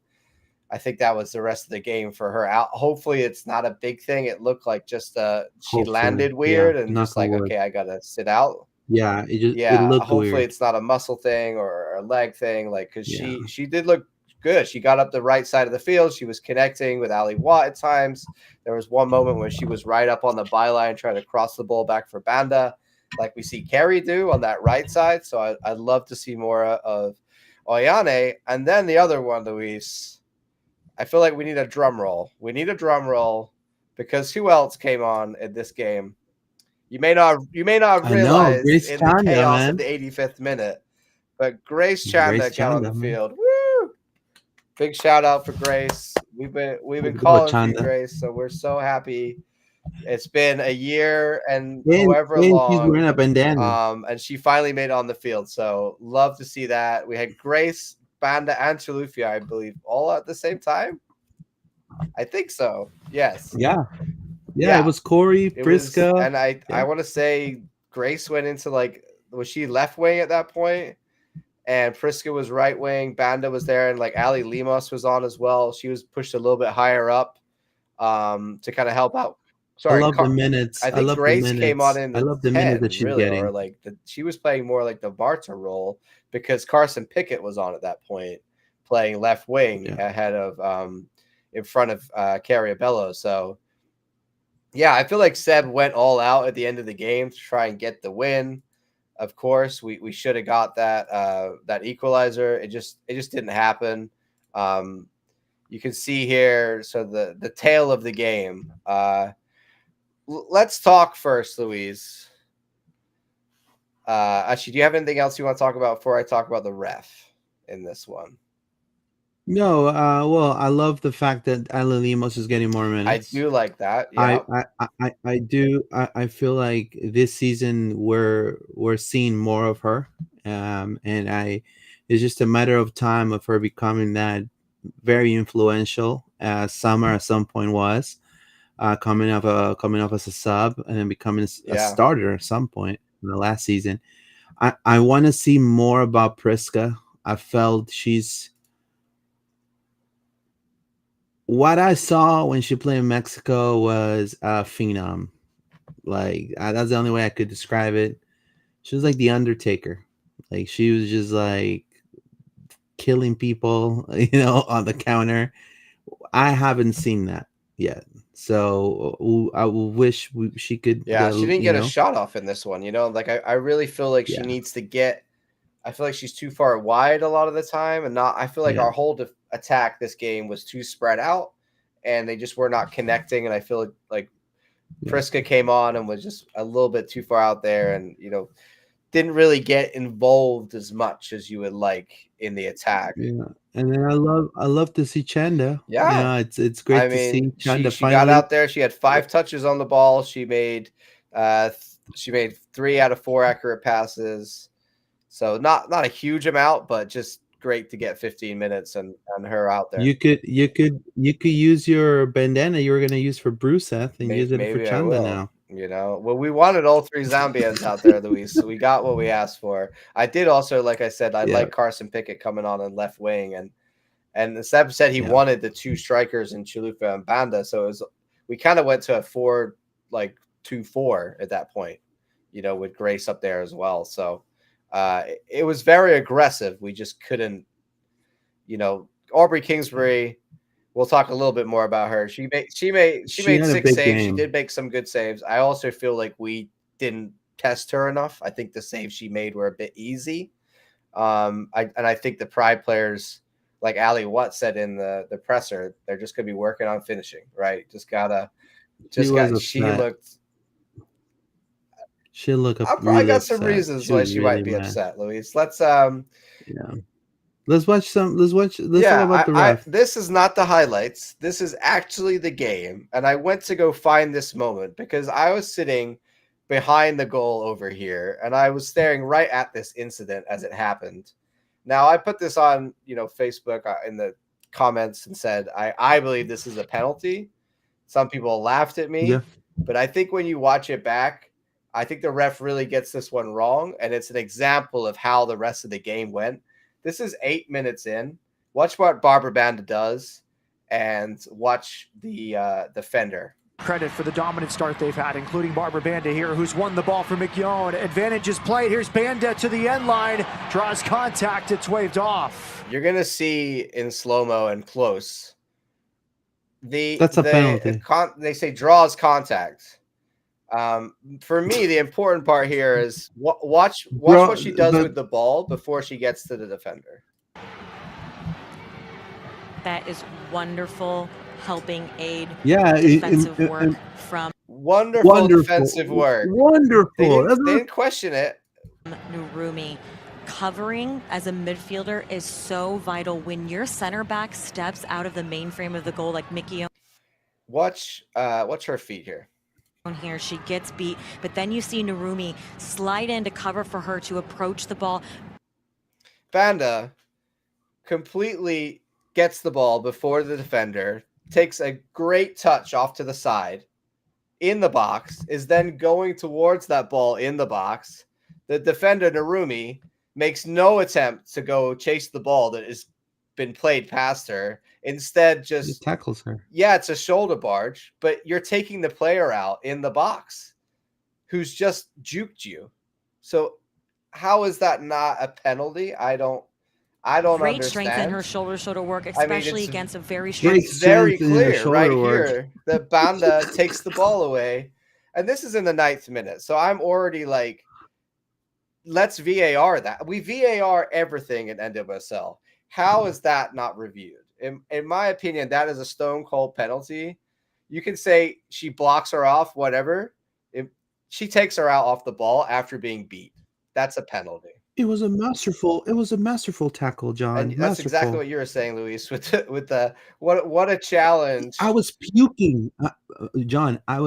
I think that was the rest of the game for her out. Hopefully, it's not a big thing. It looked like just she hopefully. landed Yeah, weird and knock just on like, wood. okay, I gotta sit out. Yeah, it Yeah, looked hopefully weird. it's not a muscle thing or a leg thing. Like, because Yeah, she did look good. She got up the right side of the field. She was connecting with Ali Watt at times. There was one moment when she was right up on the byline trying to cross the ball back for Banda, like we see Carrie do on that right side. So I'd love to see more of Oyane. And then the other one, Luis. I feel like we need a drum roll. We need a drum roll because who else came on in this game? You may not have I know. realized Grace in the Chanda, chaos of man. the 85th minute, but Grace Grace Chanda got on the Chanda, man. field. Woo! Big shout out for Grace. We've been Way to go, calling for you, Chanda. Grace. So we're so happy. It's been a year and And however and she's long, wearing a bandana. and she finally made it on the field. So love to see that. We had Grace, Banda, and Chalufia, I believe, all at the same time. I think so. Yes. Yeah, yeah. It Yeah. was Corey It was, Priska. and I Yeah, want to say Grace went into like, was she left wing at that point? And Priska was right wing. Banda was there, and like Ali Limos was on as well. She was pushed a little bit higher up, to kind of help out. I Sorry, love the minutes. I I think love the Grace came on minutes. in I the love the minutes that 10, she's really, or getting. like she was playing more like the Marta role because Carson Pickett was on at that point, playing left wing Yeah, ahead of in front of Carriabello. So yeah, I feel like Seb went all out at the end of the game to try and get the win. Of course, we should have got that equalizer. It just didn't happen. Um, you can see here, so the tail of the game. Let's talk first, Louise. Actually, do you have anything else you want to talk about before I talk about the ref in this one? no, well, I love the fact that Alan Lemos is getting more I minutes. do like that. I Yeah, I do. I feel like this season we're seeing more of her, and I it's just a matter of time of her becoming that very influential, as Summer at some point was, coming off as a sub and then becoming a yeah, starter at some point in the last season. I want to see more about Priska. I felt she's what I saw when she played in Mexico was a phenom. Like that's the only way I could describe it. She was like the Undertaker. Like she was just like killing people, on the counter. I haven't seen that yet. So I wish she could, yeah. She didn't get a shot off in this one. Like I really feel like she yeah, needs to get. I feel like she's too far wide a lot of the time, and not. I feel like yeah, our whole attack this game was too spread out, and they just were not connecting. And I feel like yeah, Priska came on and was just a little bit too far out there, and didn't really get involved as much as you would like in the attack. yeah. And then I love to see Chanda. Yeah, It's I great to see mean, she Chanda she got finally. out there. She had 5 touches on the ball. She made 3 out of 4 accurate passes. So not a huge amount, but just great to get 15 minutes and her out there. You could use your bandana you were gonna use for Bruseth and use it for Maybe I Chanda will. now. Well, we wanted all three Zambians out there, Luis. So we got what we asked for. I did also, like I said, I Yeah, like Carson Pickett coming on left wing, and Seb said he yeah. wanted the two strikers in Chalupa and Banda. So we kind of went to a 4-2-4 at that point, with Grace up there as well. So it was very aggressive. We just couldn't, Aubrey Kingsbury. We'll talk a little bit more about her. She made She had a 6 big saves. She game. did make some good saves. I also feel like we didn't test her enough. I think the saves she made were a bit easy. I think the Pride players, like Ali Watt said in the presser, they're just gonna be working on finishing, right? She was She upset. looked. She looked I probably really got some upset. reasons She why was she really might be mad. upset, Luis. Let's Yeah. Let's watch some. Let's watch. Let's talk Yeah, about the ref. this is not the highlights. This is actually the game. And I went to go find this moment because I was sitting behind the goal over here and I was staring right at this incident as it happened. Now, I put this on, Facebook in the comments and said, I believe this is a penalty. Some people laughed at Yeah. me, but I think when you watch it back, I think the ref really gets this one wrong. And it's an example of how the rest of the game went. This is 8 minutes in. Watch what Barbra Banda does and watch the defender. Credit for the dominant start they've had, including Barbra Banda here, who's won the ball for McKeown. Advantage is played. Here's Banda to the end line. Draws contact. It's waved off. You're going to see in slow-mo and close. That's a penalty. They say draws contact. For me, the important part here is watch what she does with the ball before she gets to the defender. That is wonderful helping aid Yeah, defensive work from wonderful defensive work. Wonderful. They didn't question it. Nurumi. Covering as a midfielder is so vital when your center back steps out of the main frame of the goal, like Mickey. Watch her feet here. Here she gets beat, but then you see Nurumi slide in to cover for her to approach the ball. Banda completely gets the ball before the defender, takes a great touch off to the side in the box, is then going towards that ball in the box. The defender, Nurumi, makes no attempt to go chase the ball that has been played past her. Instead, just tackles her. Yeah, it's a shoulder barge, but you're taking the player out in the box who's just juked you. So how is that not a penalty? I don't Great understand. strength in her shoulder work, especially against a very strong. It's very clear right here that Banda takes the ball away, and this is in the 9th minute. So I'm already like, let's VAR that. We VAR everything in NWSL. How is that not reviewed? In my opinion, that is a stone cold penalty. You can say she blocks her off, whatever. If she takes her out off the ball after being beat, that's a penalty. It was a masterful tackle, John. And that's exactly what you were saying, Luis. With the what a challenge. I was puking, John. I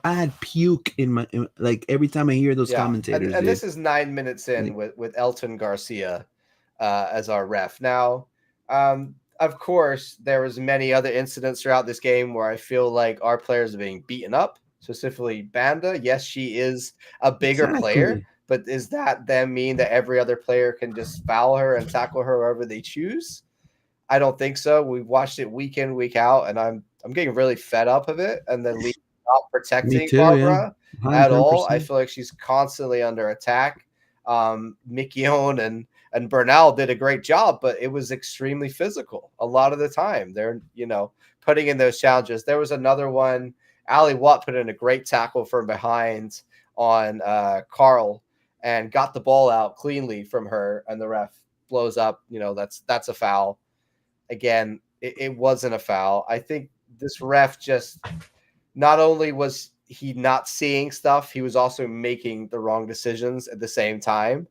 had puke in my like every time I hear those commentators. And this is 9 minutes in with Elton Garcia as our ref. Now, of course, there was many other incidents throughout this game where I feel like our players are being beaten up, specifically Banda. Yes, she is a bigger player, but does that then mean that every other player can just foul her and tackle her wherever they choose? I don't think so. We've watched it week in, week out, and I'm getting really fed up of it. And the league not protecting Barbra at all. I feel like she's constantly under attack. Mickey and Bernal did a great job, but it was extremely physical a lot of the time. They're, putting in those challenges. There was another one. Ali Watt put in a great tackle from behind on Carl and got the ball out cleanly from her, and the ref blows up. That's a foul. Again, it wasn't a foul. I think this ref just not only was he not seeing stuff, he was also making the wrong decisions at the same time.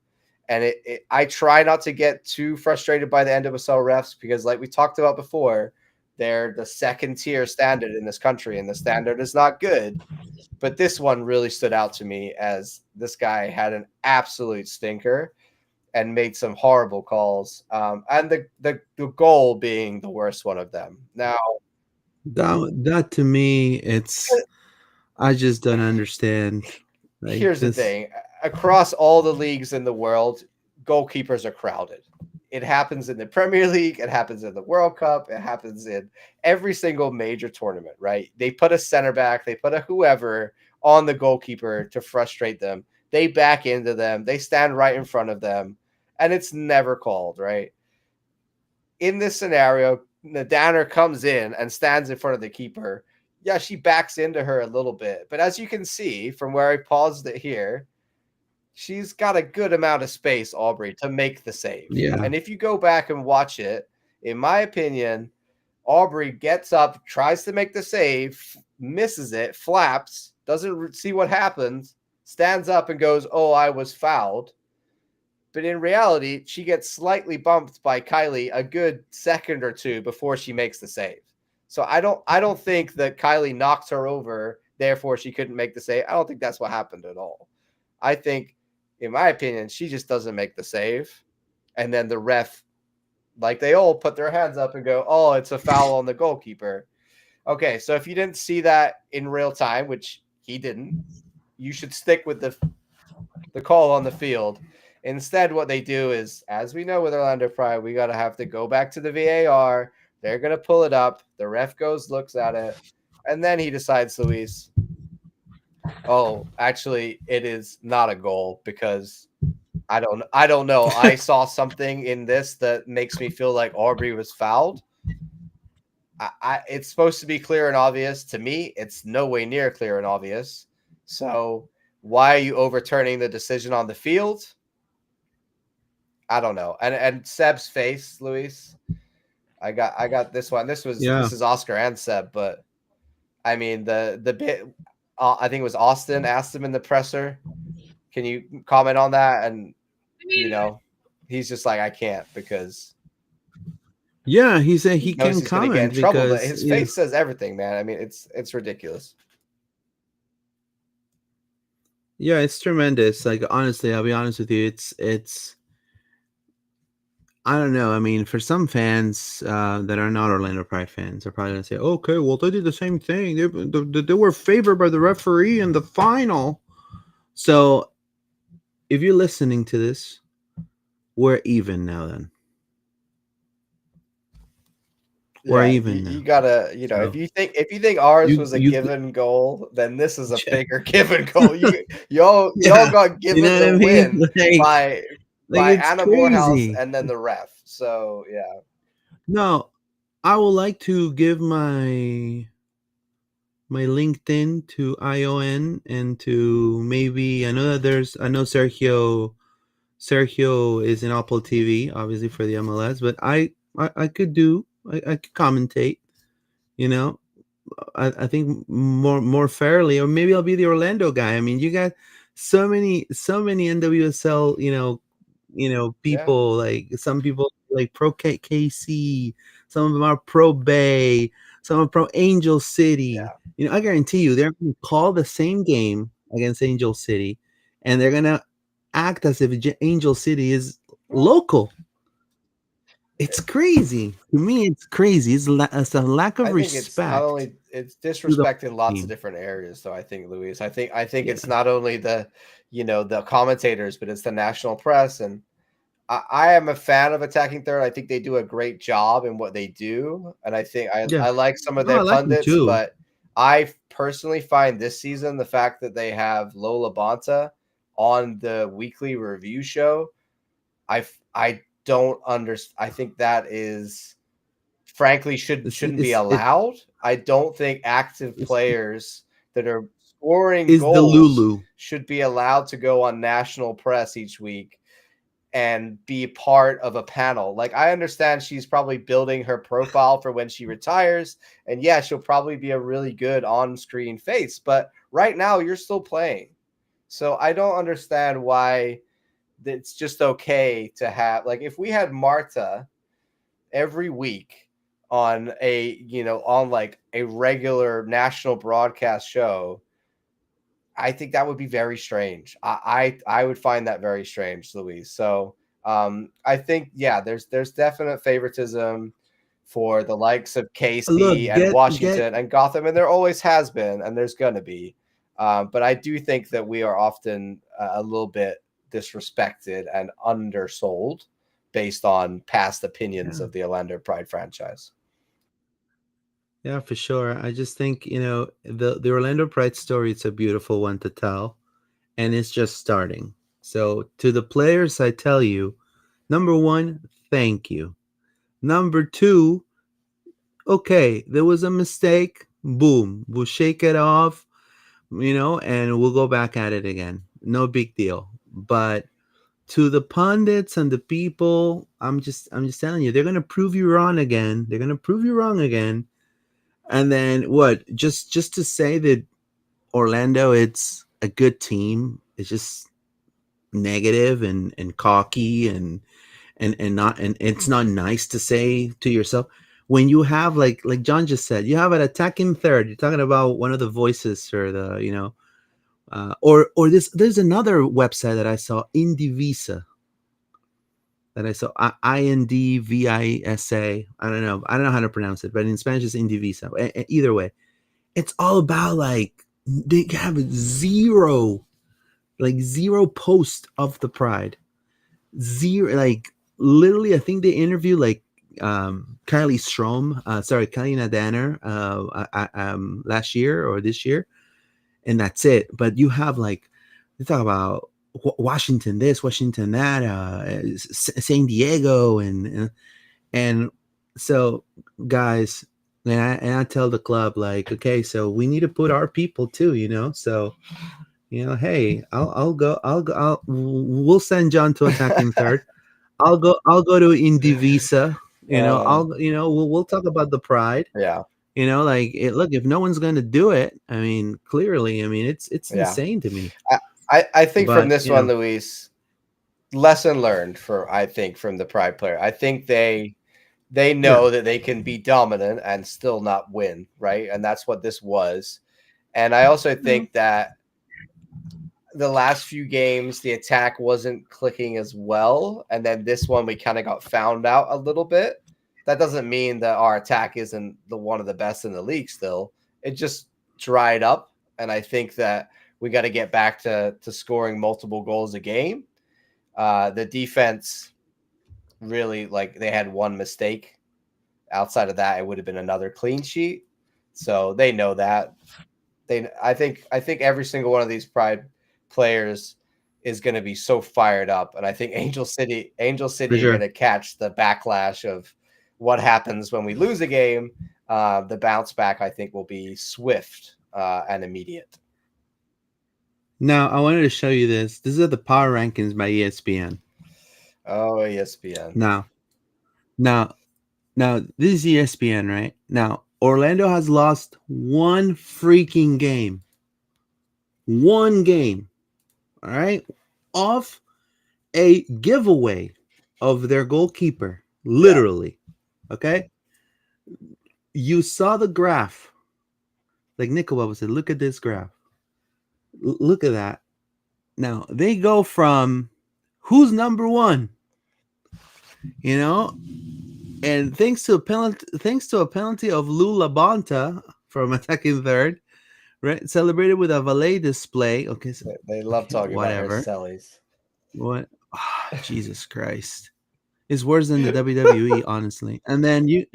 And I try not to get too frustrated by the NWSL refs because, like we talked about before, they're the second tier standard in this country, and the standard is not good. But this one really stood out to me as this guy had an absolute stinker and made some horrible calls. And the goal being the worst one of them. Now, that to me, it's I just don't understand. Like Here's the this. thing: across all the leagues in the world, goalkeepers are crowded. It happens in the Premier League, it happens in the World Cup, it happens in every single major tournament, right? They put a center back, they put a whoever on the goalkeeper to frustrate them. They back into them, they stand right in front of them, and it's never called, right? In this scenario, the Danner comes in and stands in front of the keeper. Yeah, she backs into her a little bit, but as you can see from where I paused it here, she's got a good amount of space, Aubrey, to make the save. Yeah. And if you go back and watch it, in my opinion, Aubrey gets up, tries to make the save, misses it, flaps, doesn't see what happens, stands up and goes, "Oh, I was fouled." But in reality, she gets slightly bumped by Kylie a good second or two before she makes the save. So I don't think that Kylie knocked her over, therefore she couldn't make the save. I don't think that's what happened at all. I think, in my opinion, she just doesn't make the save. And then the ref, like they all put their hands up and go, "Oh, it's a foul on the goalkeeper." Okay, so if you didn't see that in real time, which he didn't, you should stick with the call on the field. Instead, what they do is, as we know with Orlando Pride, we got to have to go back to the VAR. They're going to pull it up. The ref goes, looks at it, and then he decides, Luis, oh, actually, it is not a goal because I don't know. I saw something in this that makes me feel like Aubrey was fouled. It's supposed to be clear and obvious. To me, it's no way near clear and obvious. So why are you overturning the decision on the field? I don't know. And Seb's face, Luis. I got this one. This is Oscar and Seb, but I mean the bit. I think it was Austin asked him in the presser. Can you comment on that? And he's just like, I can't because. Yeah, he said he knows can he's gonna get in comment trouble, but because his face says everything, man. I mean, it's ridiculous. Yeah, it's tremendous. Like honestly, I'll be honest with you, it's I don't know. I mean, for some fans that are not Orlando Pride fans, are probably gonna say, "Okay, well, they did the same thing. They were favored by the referee in the final." So, if you're listening to this, we're even now. Then we're even now. You gotta, So, if you think ours was a you given goal, then this is a bigger given goal. Y'all Yeah, got given you know what the I mean? win by It's Anna Morehouse crazy. and then the ref. So yeah, No, I would like to give my LinkedIn to ION and to maybe I know Sergio is in Apple TV obviously for the MLS, but I could commentate, you know. I think more fairly, or maybe I'll be the Orlando guy. I mean, you got so many NWSL, yeah, people, like some people like Pro KC, some of them are Pro Bay, some are Pro Angel City. yeah. I guarantee you they're going to call the same game against Angel City, and they're going to act as if Angel City is local. It's crazy. To me, it's crazy. It's a lack of I think it's not respect only it's to the disrespecting lots of team. different areas, though. I think, Luis. I think Yeah. it's not only the commentators, but it's the national press. And I am a fan of Attacking Third. I think they do a great job in what they do, and I think Yeah. I like some of No, I their like them pundits. too. But I personally find this season the fact that they have Lola Banta on the weekly review show, I don't understand. I think that is frankly shouldn't be It's allowed. I don't think active it's players that are scoring is the goals Lulu. should be allowed to go on national press each week and be part of a panel. Like, I understand she's probably building her profile for when she retires, and yeah, she'll probably be a really good on-screen face, but right now you're still playing. So I don't understand why it's just okay to have, like, if we had Marta every week on on like a regular national broadcast show, I think that would be very strange. I would find that very strange, Luis. So I think there's definite favoritism for the likes of Look, KC and get Washington and Gotham, and there always has been, and there's gonna be. But I do think that we are often a little bit disrespected and undersold based on past opinions of the Orlando Pride franchise. Yeah, for sure. I just think, the Orlando Pride story, it's a beautiful one to tell, and it's just starting. So to the players, I tell you, number one, thank you. Number two, okay, there was a mistake. Boom. We'll shake it off, and we'll go back at it again. No big deal. But to the pundits and the people, I'm just telling you, they're gonna prove you wrong again. They're gonna prove you wrong again. And then what? Just to say that Orlando, it's a good team. It's just negative and cocky and not, and it's not nice to say to yourself when you have, like John just said, you have an attacking third. You're talking about one of the voices for the, or there's another website that I saw, Indivisa, that I saw, Indvisa. I don't know how to pronounce it, but in Spanish it's Indivisa. Either way, it's all about, like, they have zero post of the Pride. Zero, like, literally, I think they interview, like, Kylie Nadanner, last year or this year, and that's it. But you have, like, they talk about Washington this, Washington that, San Diego, and so, guys, and I tell the club, like, okay, so we need to put our people too, so, hey, we'll send John to attacking third. I'll go to Indivisa, we'll talk about the Pride. Yeah. Like, look, if no one's going to do it, I mean, clearly, I mean, it's insane to me. I think from But, this one, Luis, lesson learned from the Pride player. I think they know that they can be dominant and still not win, right? And that's what this was. And I also think that the last few games, the attack wasn't clicking as well. And then this one, we kind of got found out a little bit. That doesn't mean that our attack isn't one of the best in the league still. It just dried up. And I think that we got to get back to scoring multiple goals a game. The defense really, like, they had one mistake. Outside of that, it would have been another clean sheet. So they know that. I think every single one of these Pride players is going to be so fired up, and I think Angel City are going to catch the backlash of what happens when we lose a game. The bounce back, I think, will be swift and immediate. Now, I wanted to show you this. These are the power rankings by ESPN. Oh, ESPN. Now, this is ESPN, right? Now, Orlando has lost one freaking game. One game. All right? Off a giveaway of their goalkeeper. Literally. Yeah. Okay? You saw the graph. Like Nicola said, look at this graph. Look at that. Now, they go from who's number one? And thanks to a penalty of Barbra Banda from attacking third, right? Celebrated with a valet display. Okay, so they love talking about her sellies. What? Oh, Jesus Christ! It's worse than the WWE, honestly. And then you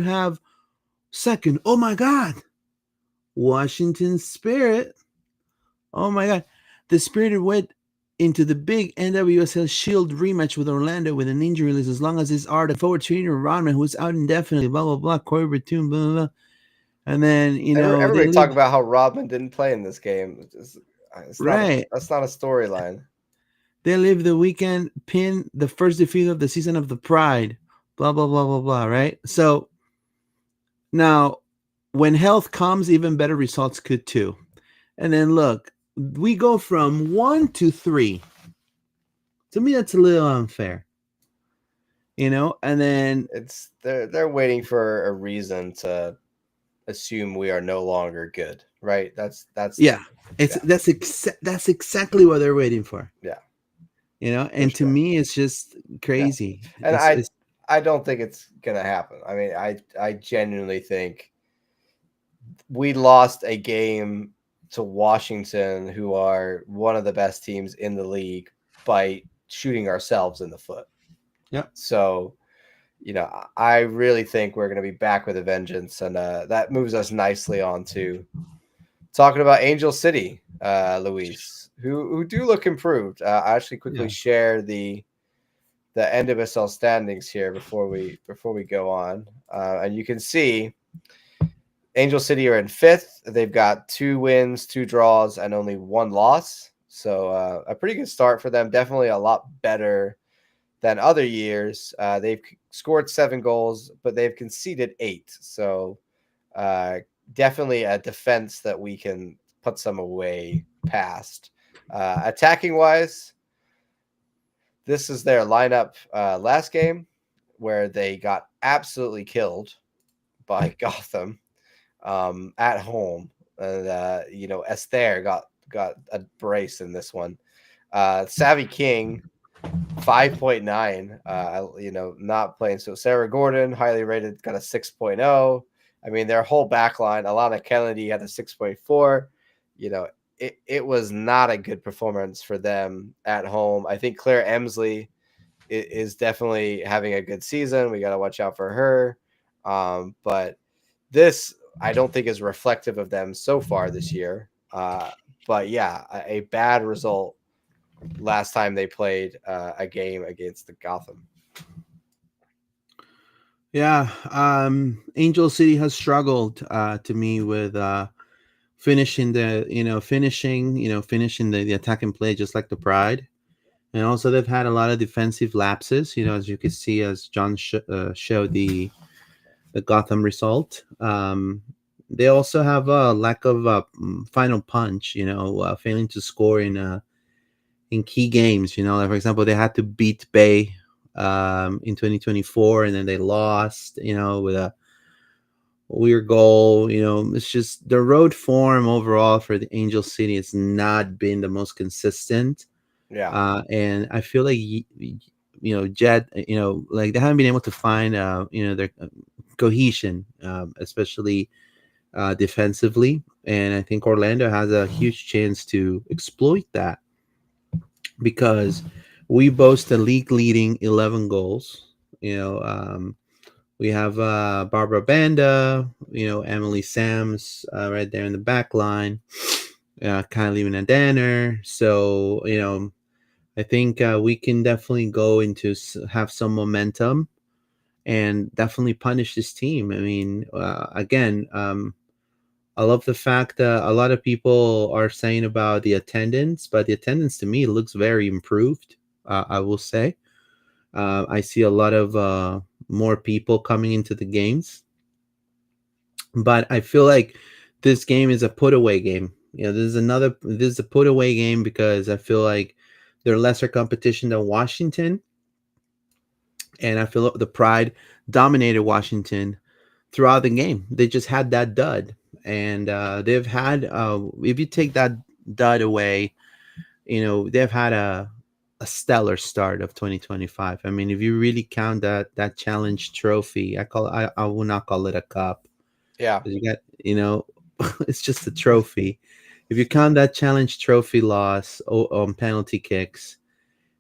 have second. Oh my God, Washington Spirit. Oh my God, the Spirit went into the big NWSL Shield rematch with Orlando with an injury list as long as this forward trainer Rodman, who's out indefinitely, blah blah blah, Corey Batoon, blah blah blah. And then everybody talk about how Rodman didn't play in this game. It's right. That's not a storyline. They live the weekend, pin the first defeat of the season of the Pride, blah blah blah blah blah. Right. So now, when health comes, even better results could too. And then look, we go from 1 to 3. To me, that's a little unfair. And then it's they're waiting for a reason to assume we are no longer good, right? That's exactly what they're waiting for. Yeah. And to me, it's just crazy. Yeah. And I don't think it's gonna happen. I mean, I genuinely think we lost a game to Washington, who are one of the best teams in the league, by shooting ourselves in the foot. Yeah. So, I really think we're going to be back with a vengeance, and that moves us nicely on to talking about Angel City, Luis, who do look improved. I actually quickly share the NWSL standings here before we go on, and you can see Angel City are in 5th. They've got 2 wins, 2 draws, and only 1 loss. So a pretty good start for them. Definitely a lot better than other years. They've scored 7 goals, but they've conceded 8. So definitely a defense that we can put some away past. Attacking wise, this is their lineup last game, where they got absolutely killed by Gotham at home. And Esther got a brace in this one. Savvy King, 5.9. Not playing. So Sarah Gordon, highly rated, got a 6.0. I mean, their whole back line, Alana Kennedy had a 6.4. It was not a good performance for them at home. I think Claire Emsley is definitely having a good season. We got to watch out for her. But this, I don't think, is reflective of them so far this year. But yeah, a bad result last time they played a game against the Gotham. Yeah, Angel City has struggled to me with finishing the attack and play, just like the Pride. And also they've had a lot of defensive lapses, as you can see, as John showed the Gotham result. They also have a lack of final punch, failing to score in key games. Like, for example, they had to beat Bay in 2024, and then they lost, with a weird goal. It's just the road form overall for the Angel City has not been the most consistent. Yeah. And I feel like Jet, like they haven't been able to find their cohesion, especially defensively. And I think Orlando has a huge chance to exploit that, because we boast a league leading 11 goals. We have Barbra Banda, Emily Sams right there in the back line, Kylie Danner. So, I think we can definitely go into have some momentum and definitely punish this team. I mean, again, I love the fact that a lot of people are saying about the attendance, but the attendance to me looks very improved. I will say, I see a lot of more people coming into the games, but I feel like this game is a put away game. This is a put away game, because I feel like they're lesser competition than Washington, and I feel the Pride dominated Washington throughout the game. They just had that dud, and they've had if you take that dud away, they've had a stellar start of 2025. I mean, if you really count that challenge trophy, I will not call it a cup. Yeah. You got, it's just a trophy. If you count that challenge trophy loss on penalty kicks,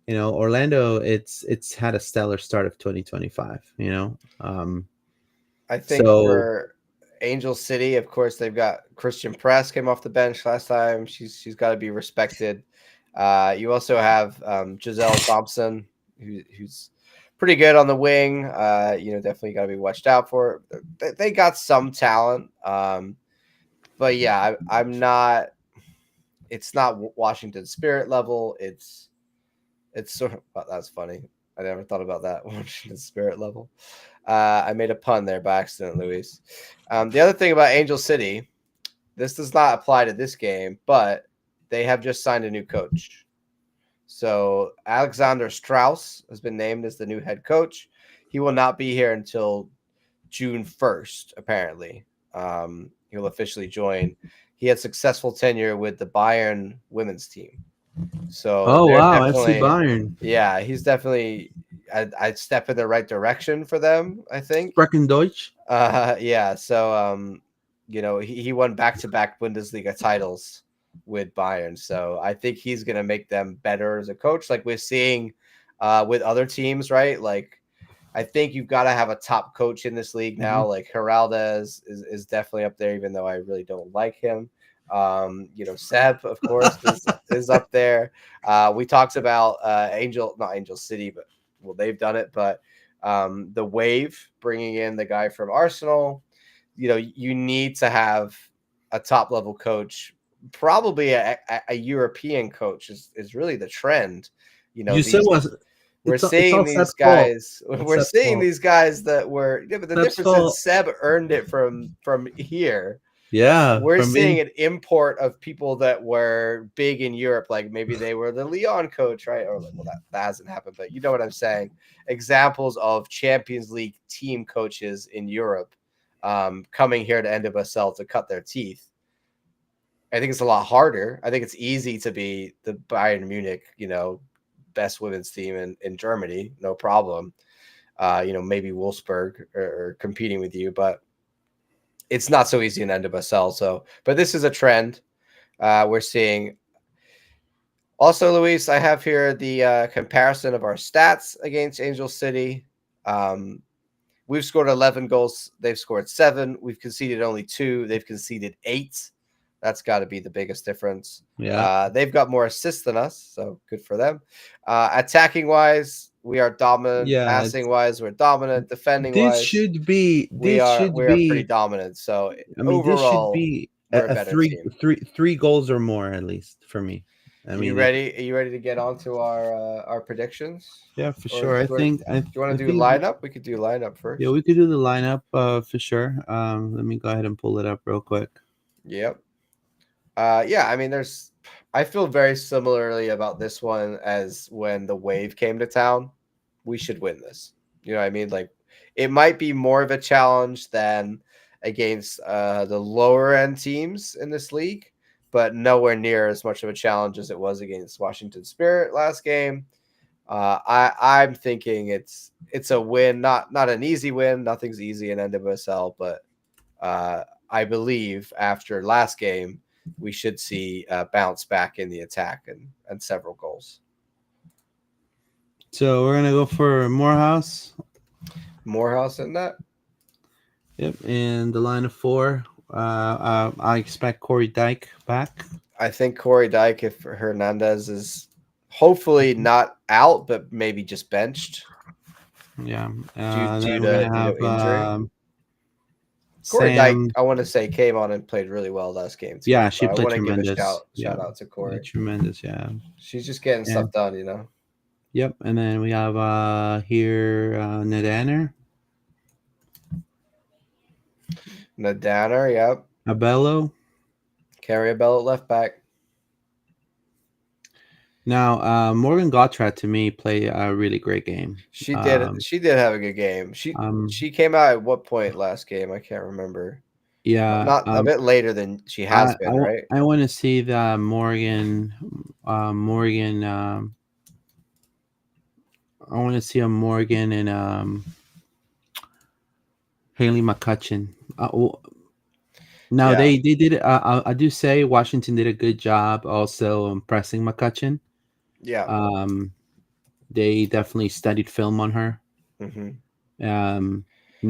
Orlando, it's had a stellar start of 2025. I think for Angel City, of course, they've got Christian Press came off the bench last time. She's got to be respected. You also have Giselle Thompson, who's pretty good on the wing. Definitely got to be watched out for. They got some talent, but yeah, I'm not. It's not Washington Spirit level. It's sort of. That's funny. I never thought about that. Washington Spirit level. I made a pun there by accident, Luis. The other thing about Angel City, this does not apply to this game, but they have just signed a new coach. So Alexander Strauss has been named as the new head coach. He will not be here until June 1st, apparently. He'll officially join. He had successful tenure with the Bayern women's team. So wow, FC Bayern. Yeah, he's definitely I'd step in the right direction for them, I think. Sprechen Deutsch. Yeah. So he won back-to-back Bundesliga titles with Bayern. So I think he's going to make them better as a coach. Like we're seeing with other teams, right? Like I think you've got to have a top coach in this league now. Like Geralda is definitely up there, even though I really don't like him. Seb, of course, is up there. We talked about not Angel City, but well, they've done it. But the Wave bringing in the guy from Arsenal, you need to have a top level coach. Probably a European coach is really the trend. You said we're seeing these guys. We're seeing these guys that were. Yeah, but the difference is Seb earned it from here. Yeah, we're seeing an import of people that were big in Europe, like maybe they were the Lyon coach, right? Or well, that hasn't happened, but you know what I'm saying. Examples of Champions League team coaches in Europe coming here to NWSL to cut their teeth. I think it's a lot harder. I think it's easy to be the Bayern Munich, best women's team in Germany, no problem. Maybe Wolfsburg or competing with you, but it's not so easy in NWSL. So, but this is a trend we're seeing. Also, Luis, I have here the comparison of our stats against Angel City. We've scored 11 goals. They've scored 7. We've conceded only 2. They've conceded 8. That's got to be the biggest difference. Yeah. They've got more assists than us, so good for them. Attacking wise, we are dominant. Yeah, passing wise, we're dominant. Defending wise, we are pretty dominant. So overall, this should be we're a three goals or more at least for me. Are you ready to get on to our predictions? Yeah, for sure. Do you want to do lineup? We could do lineup first. Yeah, we could do the lineup for sure. Let me go ahead and pull it up real quick. Yep. I feel very similarly about this one as when the Wave came to town. We should win this. You know what I mean? Like, it might be more of a challenge than against the lower end teams in this league, but nowhere near as much of a challenge as it was against Washington Spirit last game. I'm thinking it's a win, not an easy win. Nothing's easy in NWSL, but I believe after last game, we should see a bounce back in the attack and several goals. So we're gonna go for Morehouse. Morehouse in that. Yep, and the line of 4. I expect Corey Dyke back. I think Corey Dyke, if Hernandez is hopefully not out, but maybe just benched. Yeah, due to injury. Corey Dyke, I want to say, came on and played really well last game too. Yeah, she played tremendous. I want to give a shout out to Corey. Tremendous, yeah. She's just getting stuff done, Yep, and then we have here Nadaner. Nadaner, yep. Abello. Carrie Abello left back. Now, Morgan Gottrat to me played a really great game. She did. She did have a good game. She came out at what point last game? I can't remember. Yeah, not a bit later than she has been, right? I want to see the Morgan. I want to see a Morgan and Haley McCutcheon. They did. I do say Washington did a good job also pressing McCutcheon. Yeah. They definitely studied film on her. Mm-hmm.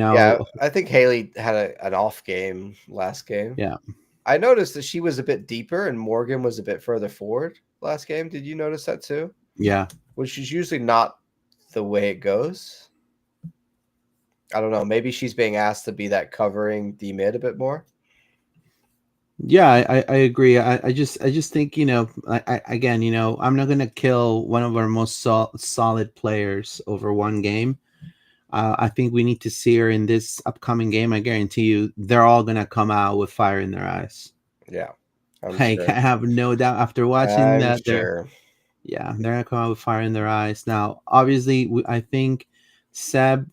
I think Haley had an off game last game. Yeah. I noticed that she was a bit deeper and Morgan was a bit further forward last game. Did you notice that too? Yeah. Which is usually not the way it goes. I don't know. Maybe she's being asked to be that covering D mid a bit more. Yeah, I agree. I just think, I'm not going to kill one of our most solid players over one game. I think we need to see her in this upcoming game. I guarantee you they're all going to come out with fire in their eyes. Yeah. I have no doubt after watching that. Sure. They're going to come out with fire in their eyes. Now, obviously, I think Seb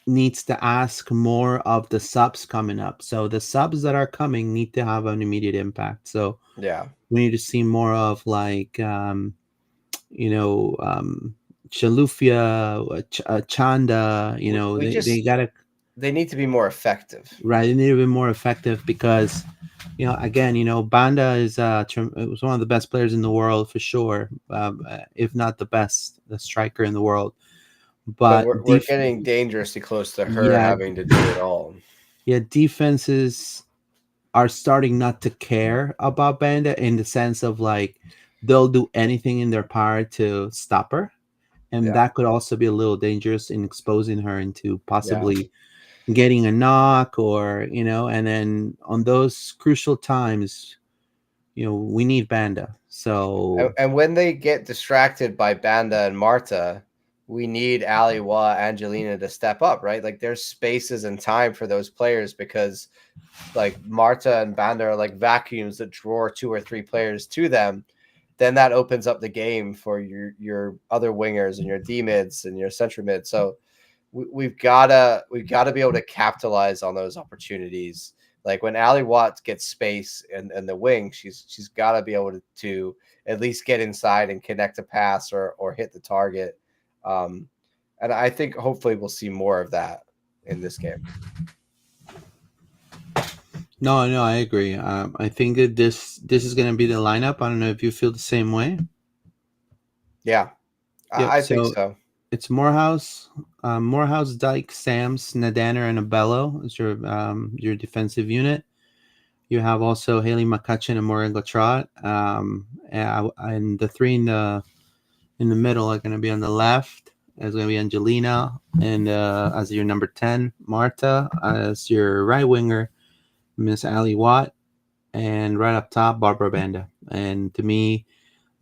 needs to ask more of the subs coming up. So the subs that are coming need to have an immediate impact. So yeah, we need to see more of like, Chalufia, Chanda. They gotta. they need to be more effective. Right, they need to be more effective because, again, Banda is it was one of the best players in the world for sure, if not the best, the striker in the world. But But we're getting dangerously close to her yeah, having to do it all. yeah, defenses are starting not to care about Banda in the sense of like they'll do anything in their power to stop her, and Yeah. that could also be a little dangerous in exposing her into Yeah. possibly getting a knock, or and then on those crucial times, we need Banda. So And when they get distracted by Banda and Marta, we need Aliwa, Angelina to step up, right? Like there's spaces and time for those players because like Marta and Banda are like vacuums that draw 2 or 3 players to them. Then that opens up the game for your other wingers and your D mids and your central mid. So we've gotta be able to capitalize on those opportunities. Like when Ali Watts gets space in the wing, she's got to be able to at least get inside and connect a pass or hit the target. And I think hopefully we'll see more of that in this game. no, I agree. I think that this is going to be the lineup. I don't know if you feel the same way. Yeah, Yep. I think so. It's Morehouse, Dyke, Sams, Nadana, and Abello is your defensive unit. You have also Haley McCutcheon and Morgan Trot. And the three in the middle are going to be on the left. It's going to be Angelina, and as your number 10, Marta, as your right winger, Miss Ali Watt, and right up top, Barbra Banda. And to me,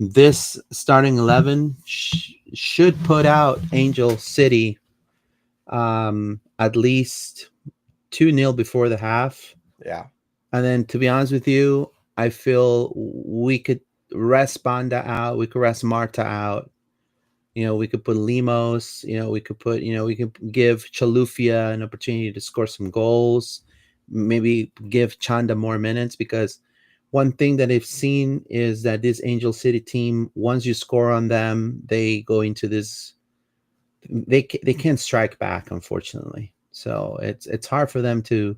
this starting 11 should put out Angel City at least 2-0 before the half. Yeah. And then, to be honest with you, I feel we could rest Banda out. We could rest Marta out. We could put Limos. We could give Chalufia an opportunity to score some goals. Maybe give Chanda more minutes, because one thing that I've seen is that this Angel City team, once you score on them, they go into this. They can't strike back, unfortunately. So it's hard for them to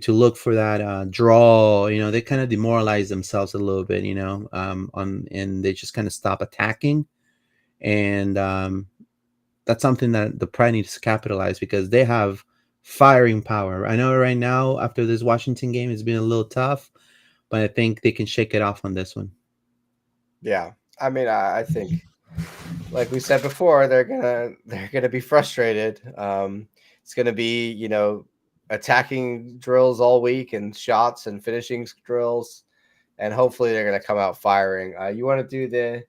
look for that draw. They kind of demoralize themselves a little bit. And they just kind of stop attacking, and that's something that the Pride needs to capitalize, because they have firing power. I know right now after this Washington game, it's been a little tough, but I think they can shake it off on this one. Yeah, I mean, I think, like we said before, they're gonna be frustrated. It's gonna be attacking drills all week and shots and finishing drills, and hopefully they're gonna come out firing. You want to do the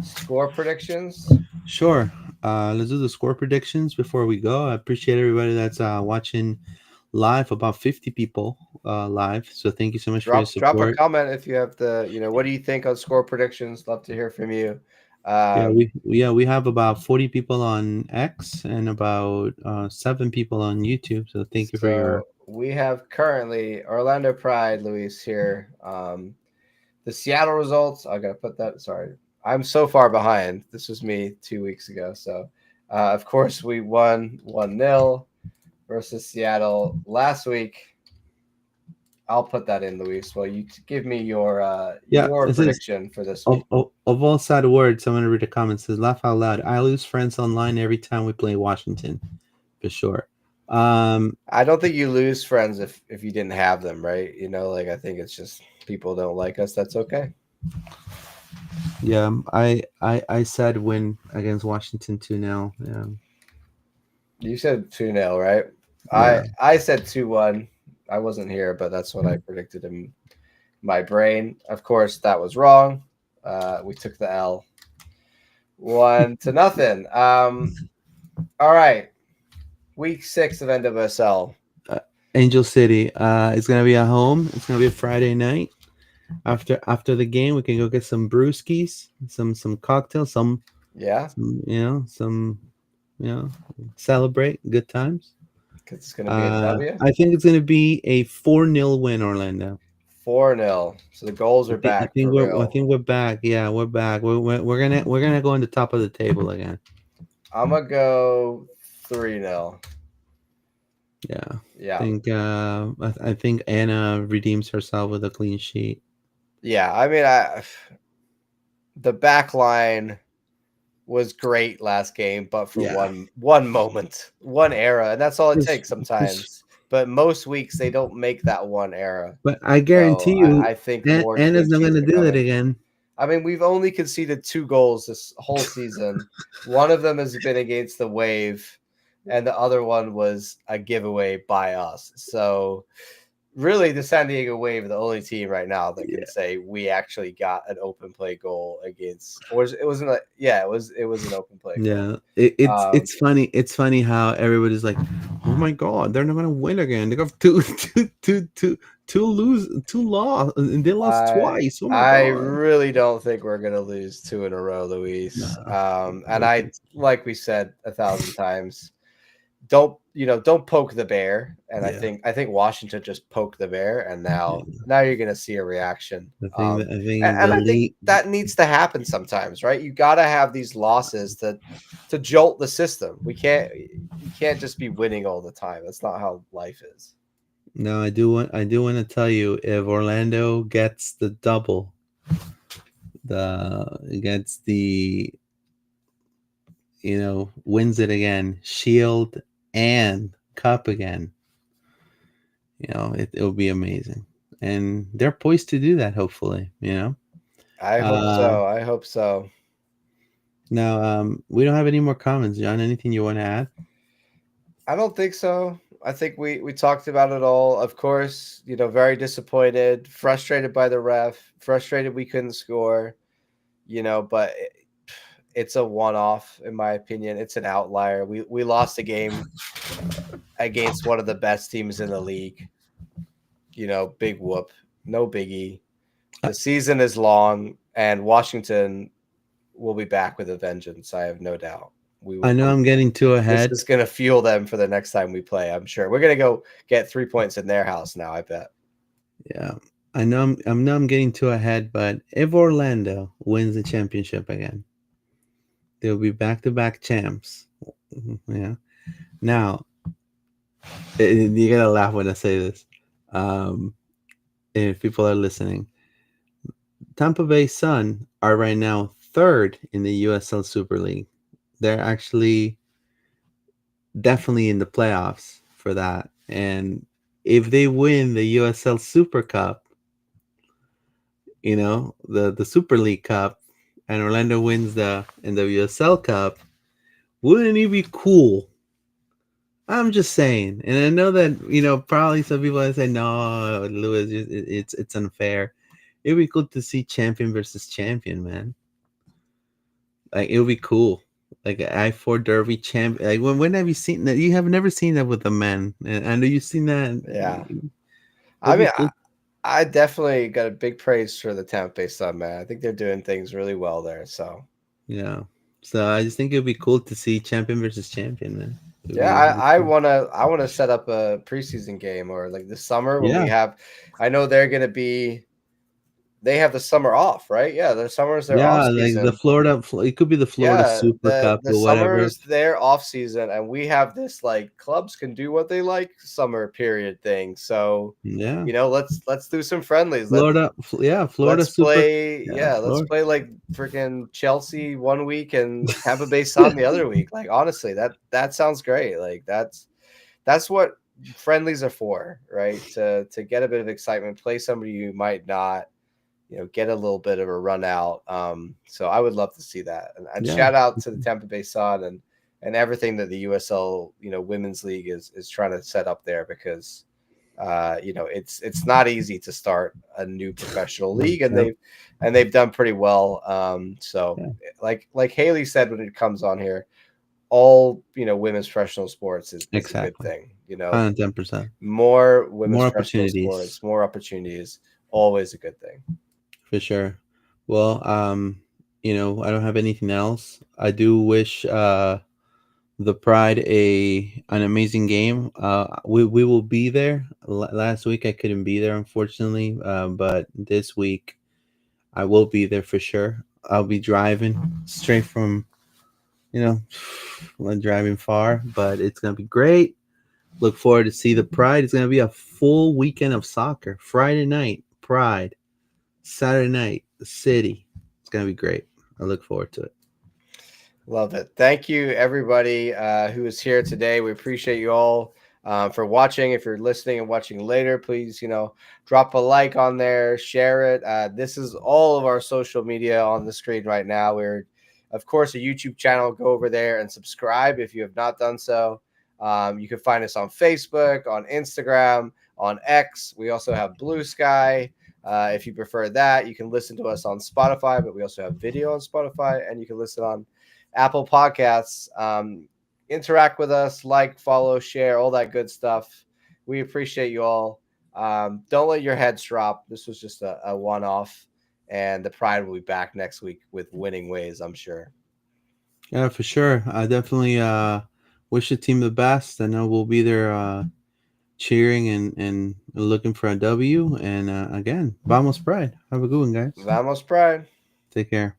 score predictions? Sure. Let's do the score predictions before we go. I appreciate everybody that's watching live. About 50 people live. So thank you so much for your support. Drop a comment if you have what do you think on score predictions? Love to hear from you. We have about 40 people on X and about 7 people on YouTube. So thank you for your. We have currently Orlando Pride, Luis here. The Seattle results. I gotta put that. Sorry, I'm so far behind. This was me 2 weeks ago. So, of course, we won 1-0 versus Seattle last week. I'll put that in, Luis. Well, you give me your prediction for this week. Of all sad words, I'm going to read a comment. It says, laugh out loud. I lose friends online every time we play Washington, for sure. I don't think you lose friends if you didn't have them, right? I think it's just people don't like us. That's okay. Yeah, I said win against Washington 2-0. Yeah. You said 2-0, right? Yeah. I said 2-1. I wasn't here, but that's what I predicted in my brain. Of course, that was wrong. We took the L. 1-0. All right. Week 6 of NWSL. Angel City. It's gonna be at home. It's gonna be a Friday night. After the game, we can go get some brewskis, some cocktails, celebrate good times. It's going to be a W. I think it's going to be a 4-0 win, Orlando. 4-0. So the goals are back. I think we're back. Yeah, we're back. We're gonna go in the top of the table again. I'm gonna go 3-0. Yeah. Yeah. I think Anna redeems herself with a clean sheet. Yeah. I mean, the back line was great last game, but for Yeah. one moment, one era, and that's all it It's- takes it's- sometimes. But most weeks they don't make that one era. But I So guarantee you, I think more Anna's clean not going sheets to are do it coming. again. I mean, we've only conceded 2 goals this whole season. One of them has been against the Wave, and the other one was a giveaway by us. So really, the San Diego Wave are the only team right now that can say we actually got an open play goal against, or it wasn't like, yeah, it was an open play goal. Yeah, Um, it's funny. It's funny how everybody's like, "Oh my god, they're not gonna win again. They got two loss, and they lost I twice. Oh my I god." really don't think we're gonna lose 2 in a row, Luis. No, And I, like we said 1,000 times, don't poke the bear. And yeah, I think Washington just poked the bear, and yeah. now you're gonna see a reaction. I think And the I think league. that needs to happen sometimes, right? You got to have these losses to jolt the system. You can't just be winning all the time. That's not how life is. No, I do want to tell you, if Orlando gets the double, gets the wins it again, Shield and Cup again. It'll be amazing, and they're poised to do that. Hopefully. I hope Uh, so. I hope so. Now, we don't have any more comments, John. Anything you want to add? I don't think so. I think we talked about it all. Of course, very disappointed, frustrated by the ref, frustrated we couldn't score, but it's a one-off in my opinion. It's an outlier. We lost a game against one of the best teams in the league. Big whoop, no biggie. The season is long, and Washington will be back with a vengeance. I have no doubt. I know I'm getting too This ahead. is going to fuel them for the next time we play. I'm sure we're going to go get 3 points in their house now. I bet. Yeah, I know I'm getting too ahead, but if Orlando wins the championship again, they'll be back-to-back champs. Yeah. Now, you gotta laugh when I say this. If people are listening, Tampa Bay Sun are right now third in the USL Super League. They're actually definitely in the playoffs for that. And if they win the USL Super Cup, the Super League Cup, and Orlando wins the NWSL Cup, wouldn't it be cool? I'm just saying, and I know that probably some people will say, "No, Lewis, it's unfair." It'd be cool to see champion versus champion, man. Like it would be cool, like an I-4 Derby champ. Like when have you seen that? You have never seen that with a man, and I know you've seen that. Yeah. I It'd be mean, cool. I definitely got a big praise for the Tampa Bay Sun, man. I think they're doing things really well there. So Yeah. So I just think it'd be cool to see champion versus champion, man. yeah, I wanna set up a preseason game or like this summer when we Yeah. have. I know they're gonna be. They have the summer off, right? Yeah, their summer is their off Yeah, like the season. Florida, it could be the Florida Yeah, Super Cup the or summer whatever. is their off season, and we have this like clubs can do what they like summer period thing. So, Yeah. let's do some friendlies. Florida Super. Yeah, Let's Florida. play like freaking Chelsea one week and Tampa Bay Sun the other week. Like honestly, that sounds great. Like that's what friendlies are for, right? To get a bit of excitement, play somebody you might not, get a little bit of a run out. So I would love to see that. And Yeah. shout out to the Tampa Bay Sun and everything that the USL, Women's League is trying to set up there because it's not easy to start a new professional league, and Yep. they've done pretty well. So Yeah. like Haley said when it comes on here, all women's professional sports is a good Exactly. thing. 110%. More women's More professional opportunities. sports, more opportunities, always a good thing. For sure. Well, I don't have anything else. I do wish the Pride an amazing game. We will be there. Last week I couldn't be there, unfortunately, but this week I will be there for sure. I'll be driving straight from, I'm driving far, but it's gonna be great. Look forward to see the Pride. It's going to be a full weekend of soccer. Friday night, Pride. Saturday night, the city. It's going to be great. I look forward to it. Love it. Thank you, everybody who is here today. We appreciate you all for watching. If you're listening and watching later, please, drop a like on there, share it. This is all of our social media on the screen right now. We're, of course, a YouTube channel. Go over there and subscribe if you have not done so. You can find us on Facebook, on Instagram, on X. We also have Blue Sky. If you prefer that, you can listen to us on Spotify, but we also have video on Spotify, and you can listen on Apple Podcasts. Interact with us, like, follow, share, all that good stuff. We appreciate you all. Don't let your heads drop. This was just a one-off, and the Pride will be back next week with winning ways, I'm sure. Yeah, for sure. I definitely wish the team the best. I know we'll be there cheering and looking for a W. And again, Vamos Pride. Have a good one, guys. Vamos Pride. Take care.